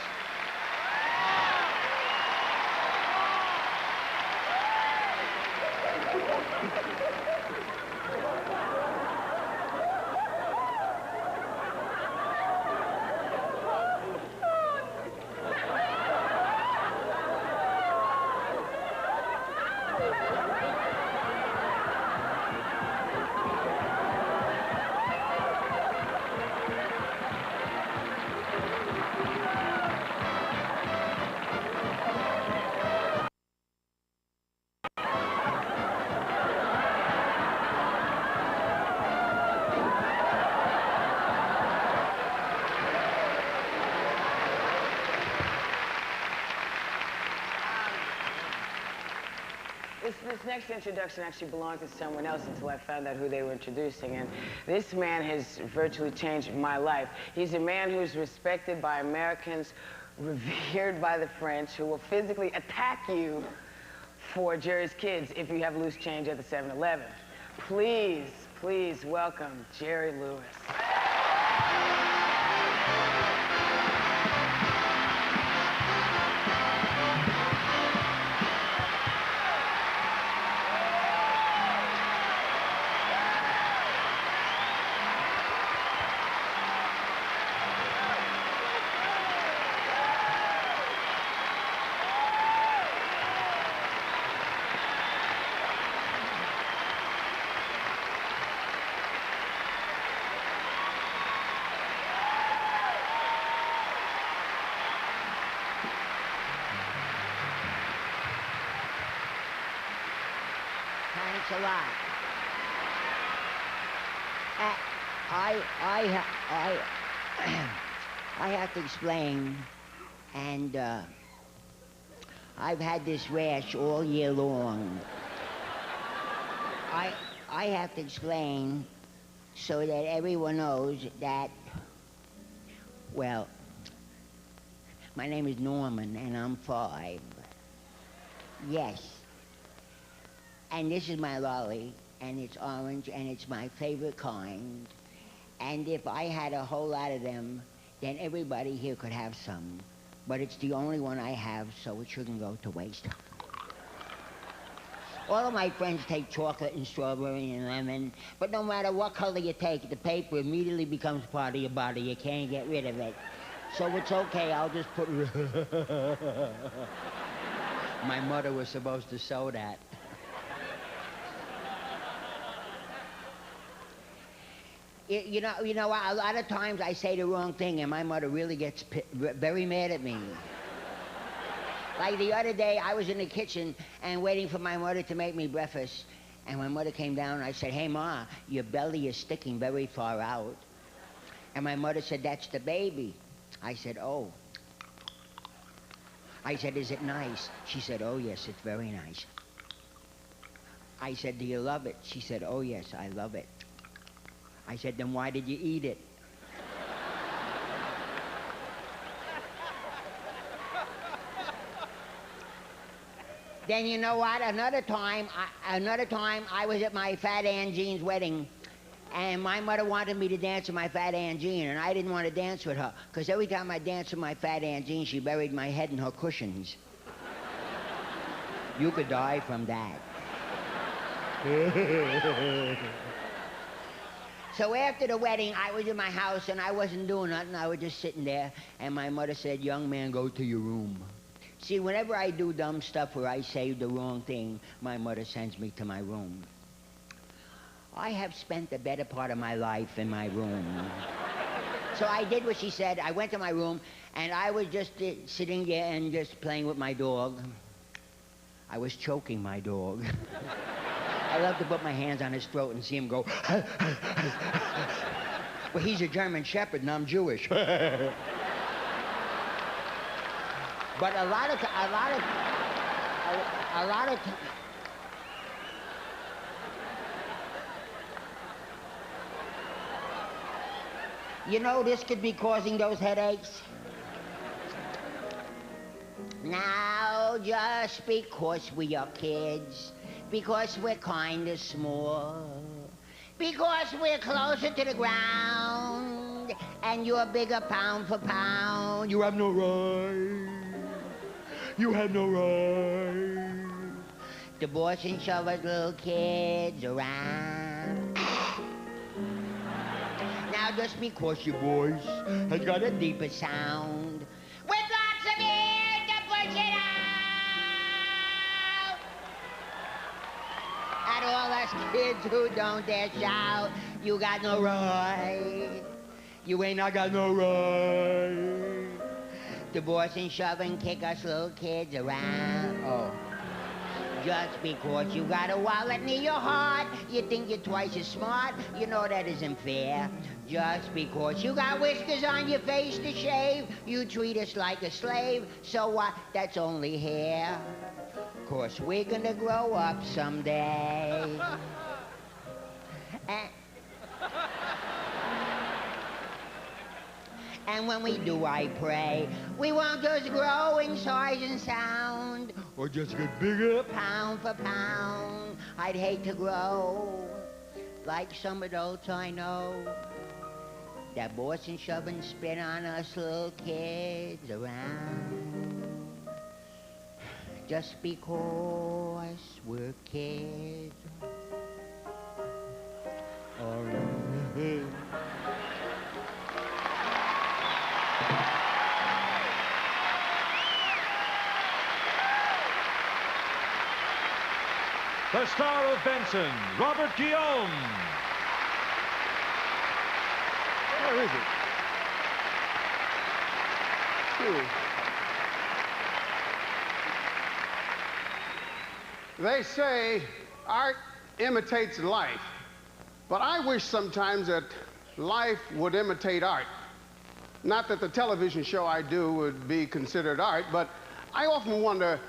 This next introduction actually belonged to someone else until I found out who they were introducing. And this man has virtually changed my life. He's a man who's respected by Americans, revered by the French, who will physically attack you for Jerry's Kids if you have loose change at the 7-Eleven. Please, please welcome Jerry Lewis. Thanks a lot. I have to explain, and I've had this rash all year long. I have to explain so that everyone knows that, well, my name is Norman, and I'm 5. Yes. And this is my lolly, and it's orange, and it's my favorite kind. And if I had a whole lot of them, then everybody here could have some. But it's the only one I have, so it shouldn't go to waste. All of my friends take chocolate and strawberry and lemon, but no matter what color you take, the paper immediately becomes part of your body. You can't get rid of it. So it's okay, I'll just put it... My mother was supposed to sew that. You know, a lot of times I say the wrong thing, and my mother really gets very mad at me. Like the other day, I was in the kitchen and waiting for my mother to make me breakfast, and my mother came down and I said, "Hey, Ma, your belly is sticking very far out." And my mother said, "That's the baby." I said, "Oh." I said, "Is it nice?" She said, "Oh, yes, it's very nice." I said, "Do you love it?" She said, "Oh, yes, I love it." I said, "Then why did you eat it?" Then you know what? Another time I was at my Fat Aunt Jean's wedding, and my mother wanted me to dance with my Fat Aunt Jean, and I didn't want to dance with her, because every time I danced with my Fat Aunt Jean, she buried my head in her cushions. You could die from that. So after the wedding, I was in my house, and I wasn't doing nothing. I was just sitting there, and my mother said, "Young man, go to your room." See, whenever I do dumb stuff or I say the wrong thing, my mother sends me to my room. I have spent the better part of my life in my room. So I did what she said. I went to my room, and I was just sitting there and just playing with my dog. I was choking my dog. I love to put my hands on his throat and see him go. Well, he's a German Shepherd, and I'm Jewish. But a lot of you know, this could be causing those headaches. Now, just because we are kids, because we're kind of small, because we're closer to the ground, and you're bigger pound for pound, you have no right. You have no right to boss and shove us little kids around. Now, just because your voice has got a deeper sound, with lots of air to push it out, at all us kids who don't dare shout, you got no right. You ain't not got no right to boss and shove and kick us little kids around. Oh. Just because you got a wallet near your heart, you think you're twice as smart. You know that isn't fair. Just because you got whiskers on your face to shave, you treat us like a slave. So what? That's only hair. 'Cause we're gonna grow up someday. And when we do, I pray, we won't just grow in size and sound, or just get bigger pound for pound. I'd hate to grow like some adults I know that boss and shove and spit on us little kids around. Just because we're kids. All right. The star of Benson, Robert Guillaume. Where is it? They say art imitates life. But I wish sometimes that life would imitate art. Not that the television show I do would be considered art, but I often wonder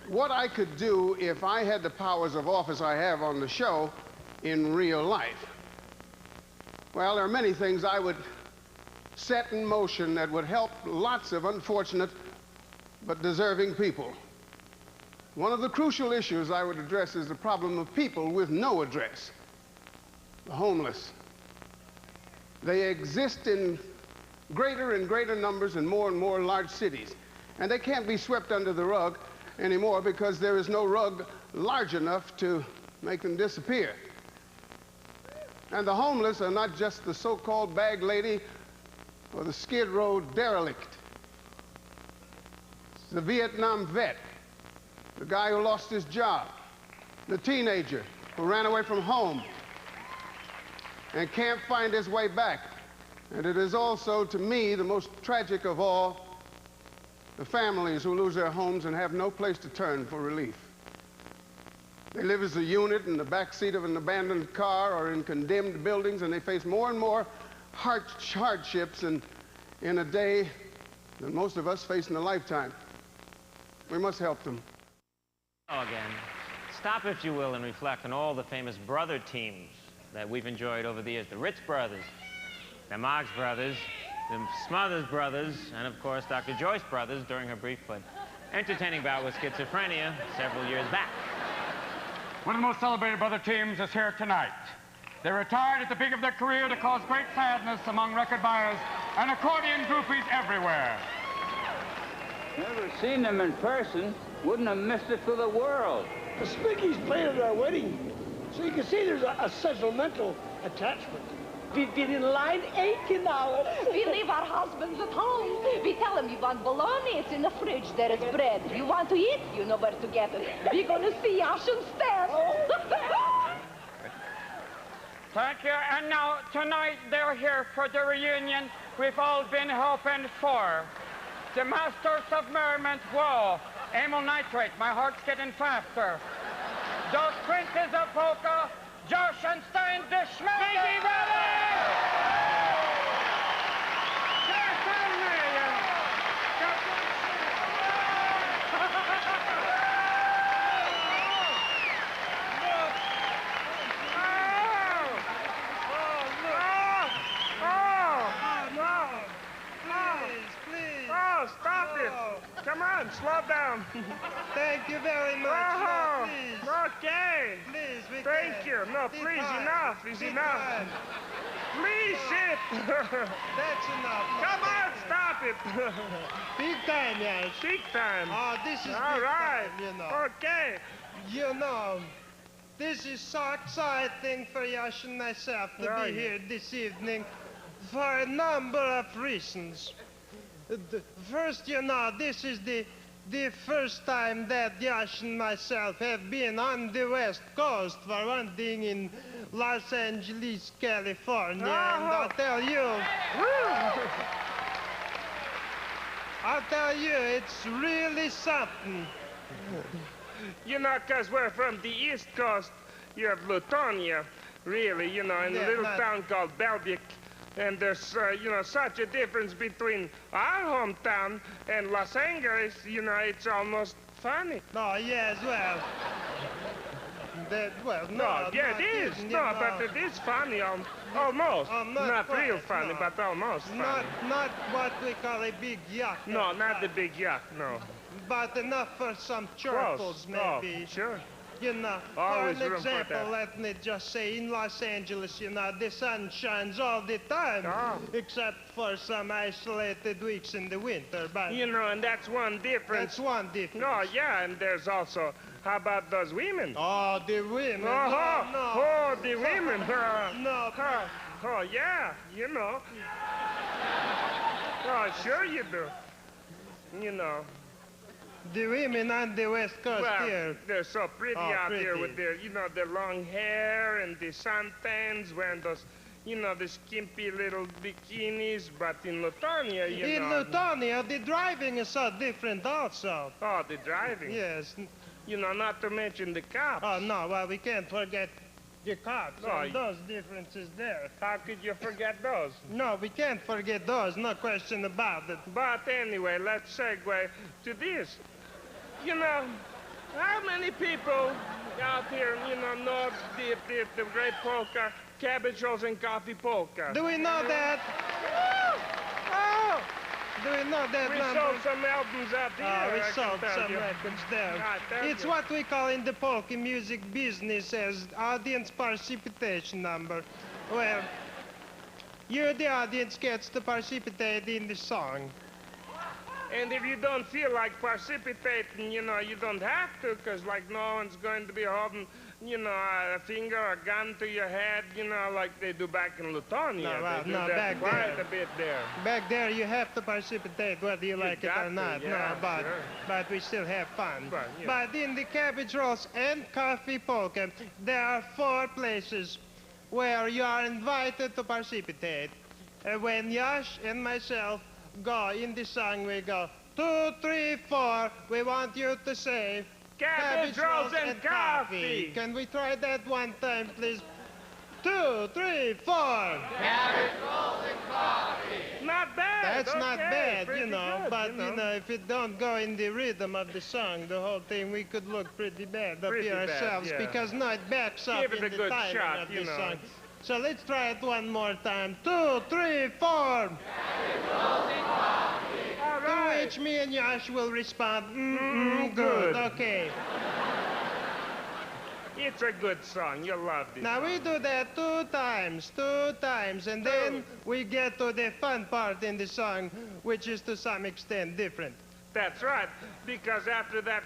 what I could do if I had the powers of office I have on the show in real life. Well, there are many things I would set in motion that would help lots of unfortunate but deserving people. One of the crucial issues I would address is the problem of people with no address, the homeless. They exist in greater and greater numbers in more and more large cities, and they can't be swept under the rug anymore because there is no rug large enough to make them disappear. And the homeless are not just the so-called bag lady or the Skid Row derelict. It's the Vietnam vet, the guy who lost his job, the teenager who ran away from home and can't find his way back. And it is also, to me, the most tragic of all, the families who lose their homes and have no place to turn for relief. They live as a unit in the back seat of an abandoned car or in condemned buildings, and they face more and more hardships in a day than most of us face in a lifetime. We must help them. Again, stop, if you will, and reflect on all the famous brother teams that we've enjoyed over the years. The Ritz brothers, the Marx brothers, the Smothers brothers, and of course, Dr. Joyce brothers during her brief but entertaining bout with schizophrenia several years back. One of the most celebrated brother teams is here tonight. They retired at the peak of their career to cause great sadness among record buyers and accordion groupies everywhere. Never seen them in person. Wouldn't have missed it for the world. The Spickies played at our wedding, so you can see there's a sentimental attachment. We've been in line 18 hours. We leave our husbands at home. We tell them you want bologna, it's in the fridge, there is bread. You want to eat, you know where to get it. We're going to see Yash and Stan. Thank you. And now, tonight, they're here for the reunion we've all been hoping for. The Masters of Merriment, whoa. Amyl nitrate, my heart's getting faster. Those princes of polka, Josh and Stein, the Schmeggy Brothers! Stop it! Come on, slow down. Thank you very much. Oh, no, please. Okay. Please, thank you. No, be please, quiet. enough is Be enough. quiet. Please sit. That's enough. No, Come on, stop it. Big time, yes. Big time. Oh, this is all big right. time, you know. Okay. You know, this is so exciting for Yash and myself to be here this evening for a number of reasons. First, you know, this is the first time that Yash and myself have been on the West Coast for one thing in Los Angeles, California, and I'll tell you, it's really something. You know, because we're from the East Coast, you have Lutonia, really, you know, in a little town called Belvic. And there's, you know, such a difference between our hometown and Los Angeles, you know, it's almost funny. Oh, yes, well. Yeah, it is. No, but it is funny, almost. Not real funny, but almost funny. Not what we call a big yuck. No, not the big yuck, no. But enough for some chortles, maybe. Oh, sure. You know, always for an room for example, that. let me just say, in Los Angeles, you know, the sun shines all the time, except for some isolated weeks in the winter. But you know, and that's one difference. That's one difference. No, yeah, and there's also, how about those women? Oh, the women. Oh, no. Oh, the women. No. Oh, yeah, you know. Oh, sure you do. You know. The women on the West Coast here. They're so pretty out here with their, you know, their long hair and the suntans, wearing those, you know, the skimpy little bikinis. But in Lutonia, you know. In Lutonia, the driving is so different also. Oh, the driving? Yes. You know, not to mention the cops. Oh, no, well, we can't forget the cops No, and those differences there. How could you forget those? No, we can't forget those, no question about it. But anyway, let's segue to this. You know, how many people out here, you know the great polka, cabbage rolls and coffee polka? Do we know that? Oh! Do we know that We number? sold some albums out here. We I can sold tell some you. records there. I tell It's you. what we call in the polka music business as audience participation number, where you, the audience, gets to participate in the song. And if you don't feel like participating, you know, you don't have to, because, like, no one's going to be holding, you know, a finger or a gun to your head, you know, like they do back in Latonia. No, well, they do no, that back quite there. a bit there. Back there, you have to participate whether you like it got or to, not. yeah, no, but sure. but we still have fun. But, yeah. But in the cabbage rolls and coffee polka, there are 4 places where you are invited to participate. When Yash and myself go in the song, we go 2, 3, 4. We want you to say Cabbage rolls and coffee. Can we try that one time, please? 2, 3, 4. Cabbage rolls and coffee. Not bad. That's okay, not bad, pretty you know, good, but, you know, if it don't go in the rhythm of the song, the whole thing, we could look pretty bad up Pretty here bad, ourselves, yeah. because no, it backs up Give it in a the good timing shot, of you the know. song. So let's try it one more time. 2, 3, 4. All To right. which me and Yash will respond, good. good, okay. It's a good song. You'll love this. Now we do that 2 times, and then we get to the fun part in the song, which is to some extent different. That's right, because after that,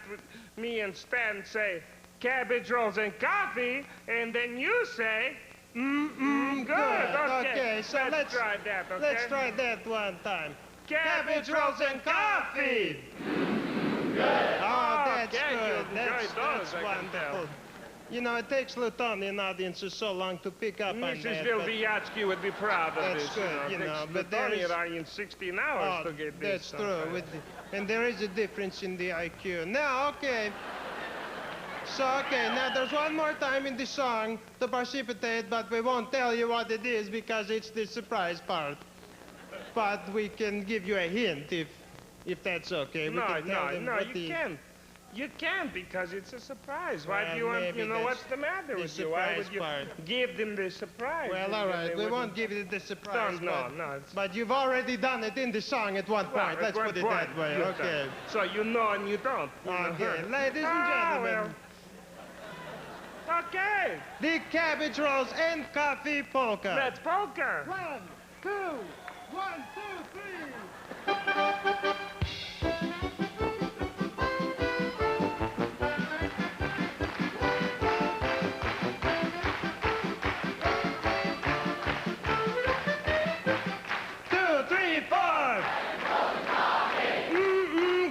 me and Stan say, cabbage rolls and coffee, and then you say, good. Okay, so let's try that, okay? Let's try that one time. Cabbage rolls and coffee. Good. Oh, that's Okay, good. you That's enjoyed those, I can wonderful. tell. You know, it takes Lutonian audiences so long to pick up on Mrs. that. Vilviatsky would be proud of That's this. good, you know, but there is... in 16 hours to get this. That's true. And there is a difference in the IQ. Now, okay. So, okay, now there's one more time in the song to participate, but we won't tell you what it is because it's the surprise part. But we can give you a hint if that's okay. We No, can tell them what you the- can't. You can't because it's a surprise. Why Well, do you want, maybe you know, that's what's the matter the with you? Why would surprise you part. give them the surprise? Well, all right, we won't give you the surprise. No, but, but you've already done it in the song at one Well, point. at Let's one put it point, that way. you've Okay. done. So you know and you don't. You know, Okay, huh? ladies and Ah, gentlemen. well. Okay. The cabbage rolls and coffee polka. Let's polka. 1, 2, 1, 2, 3.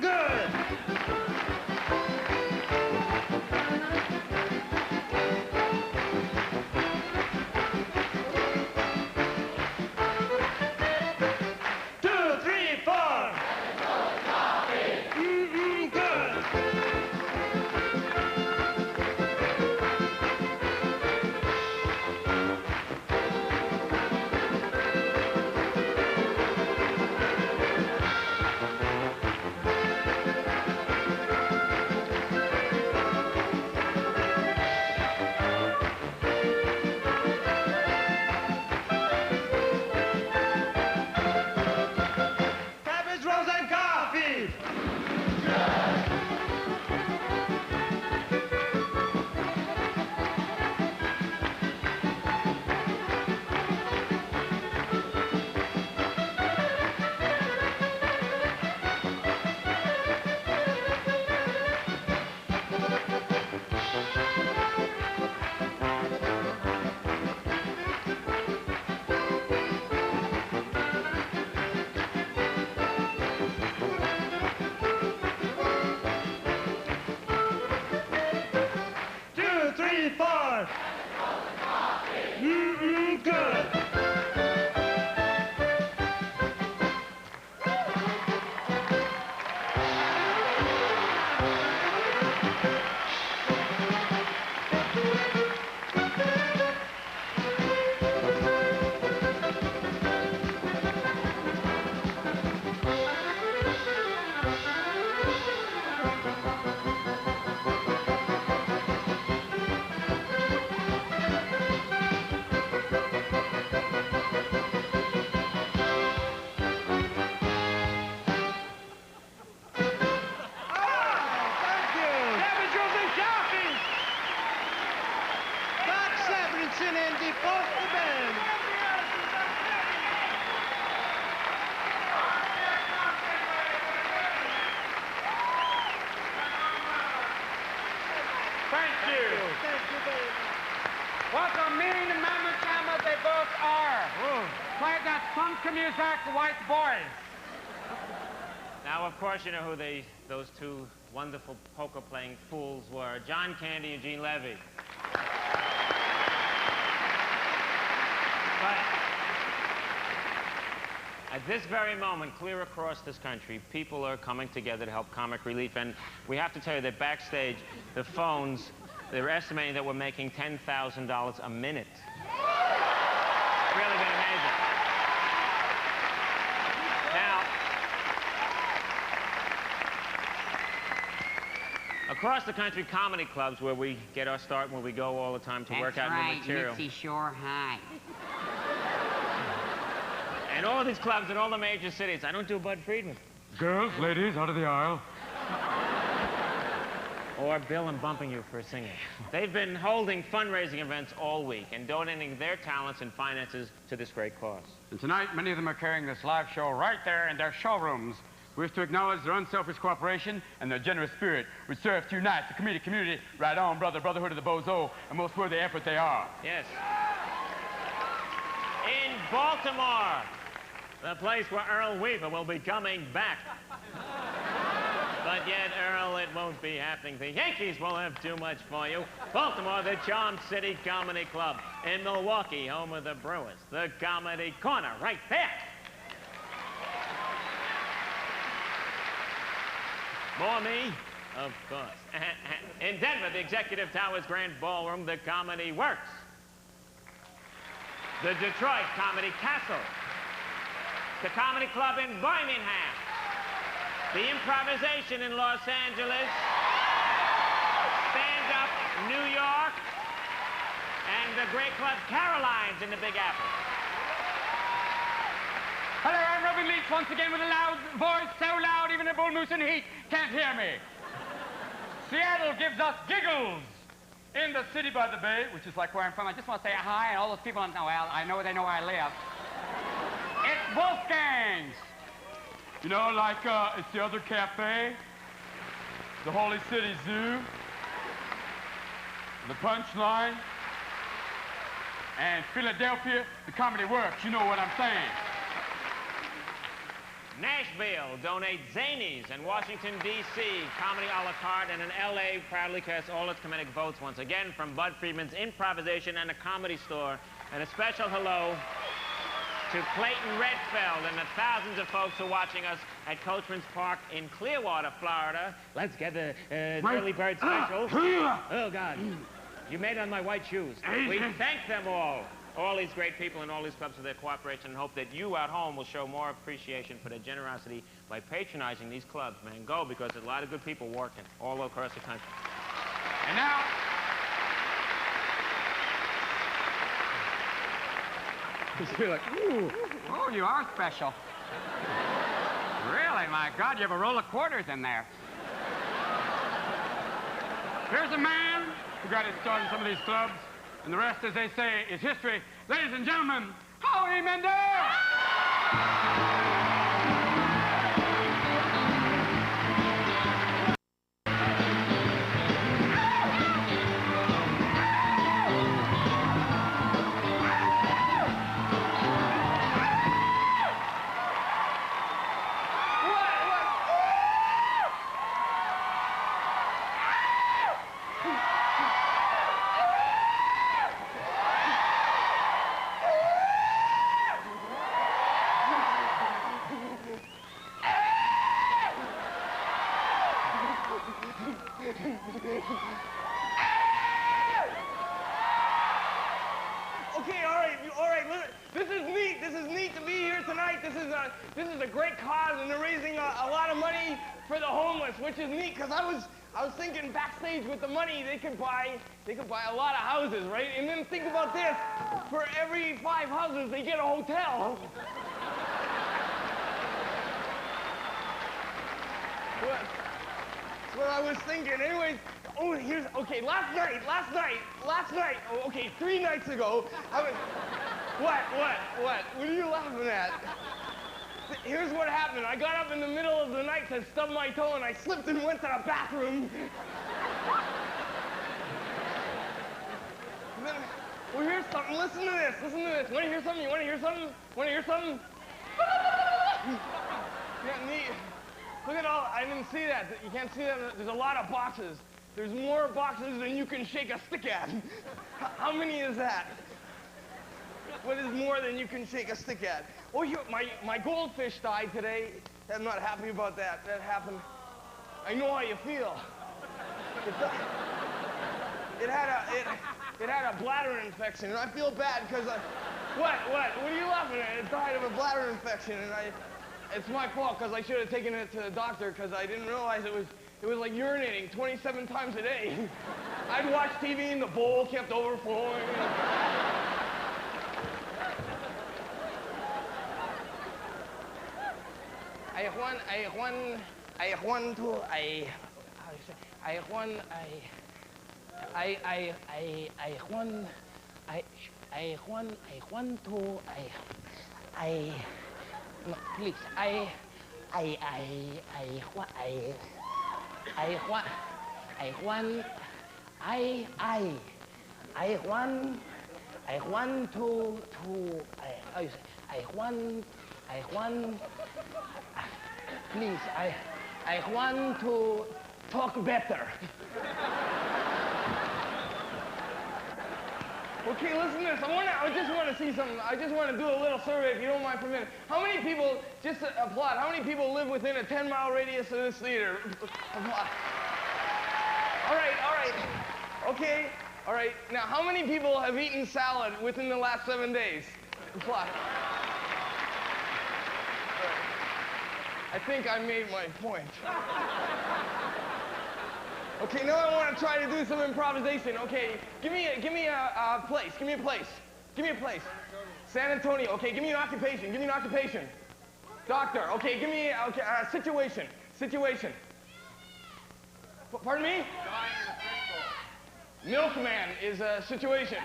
Good. Two, three, four. Good. Cabbage rolls and coffee. Two, three, four. Good. musician and the boss the band. Thank you. Thank you very much. What a mean mamma jamma they both are. Play that funky music, white boys. Now, of course, you know who those two wonderful poker-playing fools were. John Candy and Gene Levy. But at this very moment, clear across this country, people are coming together to help comic relief. And we have to tell you that backstage, the phones, they're estimating that we're making $10,000 a minute. It's really been amazing. Now, across the country, comedy clubs where we get our start, where we go all the time to work out new material. Mitzi Shore High. And all these clubs in all the major cities. I don't do Bud Friedman. Girls, ladies, out of the aisle. Or Bill, I'm bumping you for singing. They've been holding fundraising events all week and donating their talents and finances to this great cause. And tonight, many of them are carrying this live show right there in their showrooms. We wish to acknowledge their unselfish cooperation and their generous spirit, which serve to unite the comedic community. Right on, brother, brotherhood of the bozo, and most worthy effort they are. Yes. In Baltimore, the place where Earl Weaver will be coming back. But yet, Earl, it won't be happening. The Yankees won't have too much for you. Baltimore, the Charm City Comedy Club. In Milwaukee, home of the Brewers, the Comedy Corner, right there. More me? Of course. In Denver, the Executive Towers Grand Ballroom, the Comedy Works. The Detroit Comedy Castle. The Comedy Club in Birmingham. The Improvisation in Los Angeles. Stand Up New York. And the great club Caroline's in the Big Apple. Hello, I'm Robin Leach once again with a loud voice, so loud even a bull moose in heat can't hear me. Seattle gives us giggles in the city by the bay, which is like where I'm from. I just want to say hi, and all those people, well, I know they know where I live. It's Wolfgang's. You know, like it's the other cafe, the Holy City Zoo, the Punchline, and Philadelphia, the Comedy Works. You know what I'm saying. Nashville donates zanies, and Washington, D.C., comedy a la carte, and in L.A. proudly casts all its comedic votes once again from Bud Friedman's Improvisation and a Comedy Store. And a special hello to Clayton Redfeld and the thousands of folks who are watching us at Coachman's Park in Clearwater, Florida. Let's get the early bird special. Oh, God. You made it on my white shoes. We thank them all these great people and all these clubs for their cooperation, and hope that you at home will show more appreciation for their generosity by patronizing these clubs, man. Go, because there's a lot of good people working all across the country. And now, you're like, ooh, oh, you are special. Really, my God, you have a roll of quarters in there. Here's a man who got his start in some of these clubs, and the rest, as they say, is history. Ladies and gentlemen, Howie Mandel! Okay, all right. This is neat to be here tonight. This is a great cause, and they're raising a lot of money for the homeless, which is neat. Because I was thinking backstage with the money they could buy a lot of houses, right? And then think about this: for every 5 houses, they get a hotel. what I was thinking. Anyways, oh, here's, okay, last night, oh, okay, 3 nights ago, I was, what are you laughing at? Here's what happened. I got up in the middle of the night to stub my toe, and I slipped and went to the bathroom. Well, here's something. Listen to this. Want to hear something? You want to hear something? Yeah, neat. Look at all, I didn't see that. You can't see that. There's a lot of boxes. There's more boxes than you can shake a stick at. How many is that? What is more than you can shake a stick at? Oh, my goldfish died today. I'm not happy about that. That happened. I know how you feel. It had a bladder infection, and I feel bad because what are you laughing at? It died of a bladder infection, and it's my fault because I should have taken it to the doctor because I didn't realize it was like urinating 27 times a day. I'd watch TV and the bowl kept overflowing. I want to talk better. Okay, listen to this. I just want to see something. I just want to do a little survey, if you don't mind for a minute. How many people, just to applaud, how many people live within a 10-mile radius of this theater? Applaud. All right. Okay, all right. Now, how many people have eaten salad within the last 7 days? Applaud. I think I made my point. Okay, now I want to try to do some improvisation. Okay, give me a place. Give me a place. San Antonio. Okay, give me an occupation. Doctor. Okay, give me a situation. Pardon me? Milkman is a situation.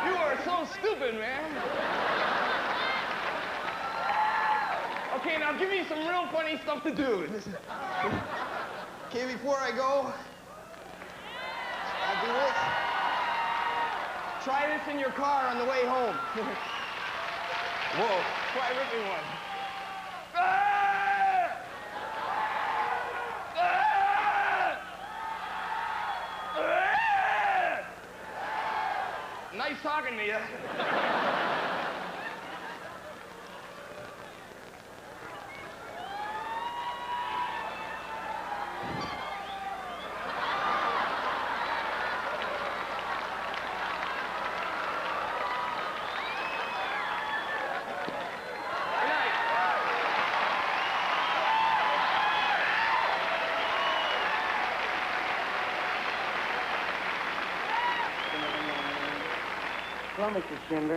You are so stupid, man. Okay, now give me some real funny stuff to do. Okay, before I go, I'll do this. Try this in your car on the way home. Whoa, try ripping one. Ah! Ah! Ah! Nice talking to you. Hello, Mrs. Schindler.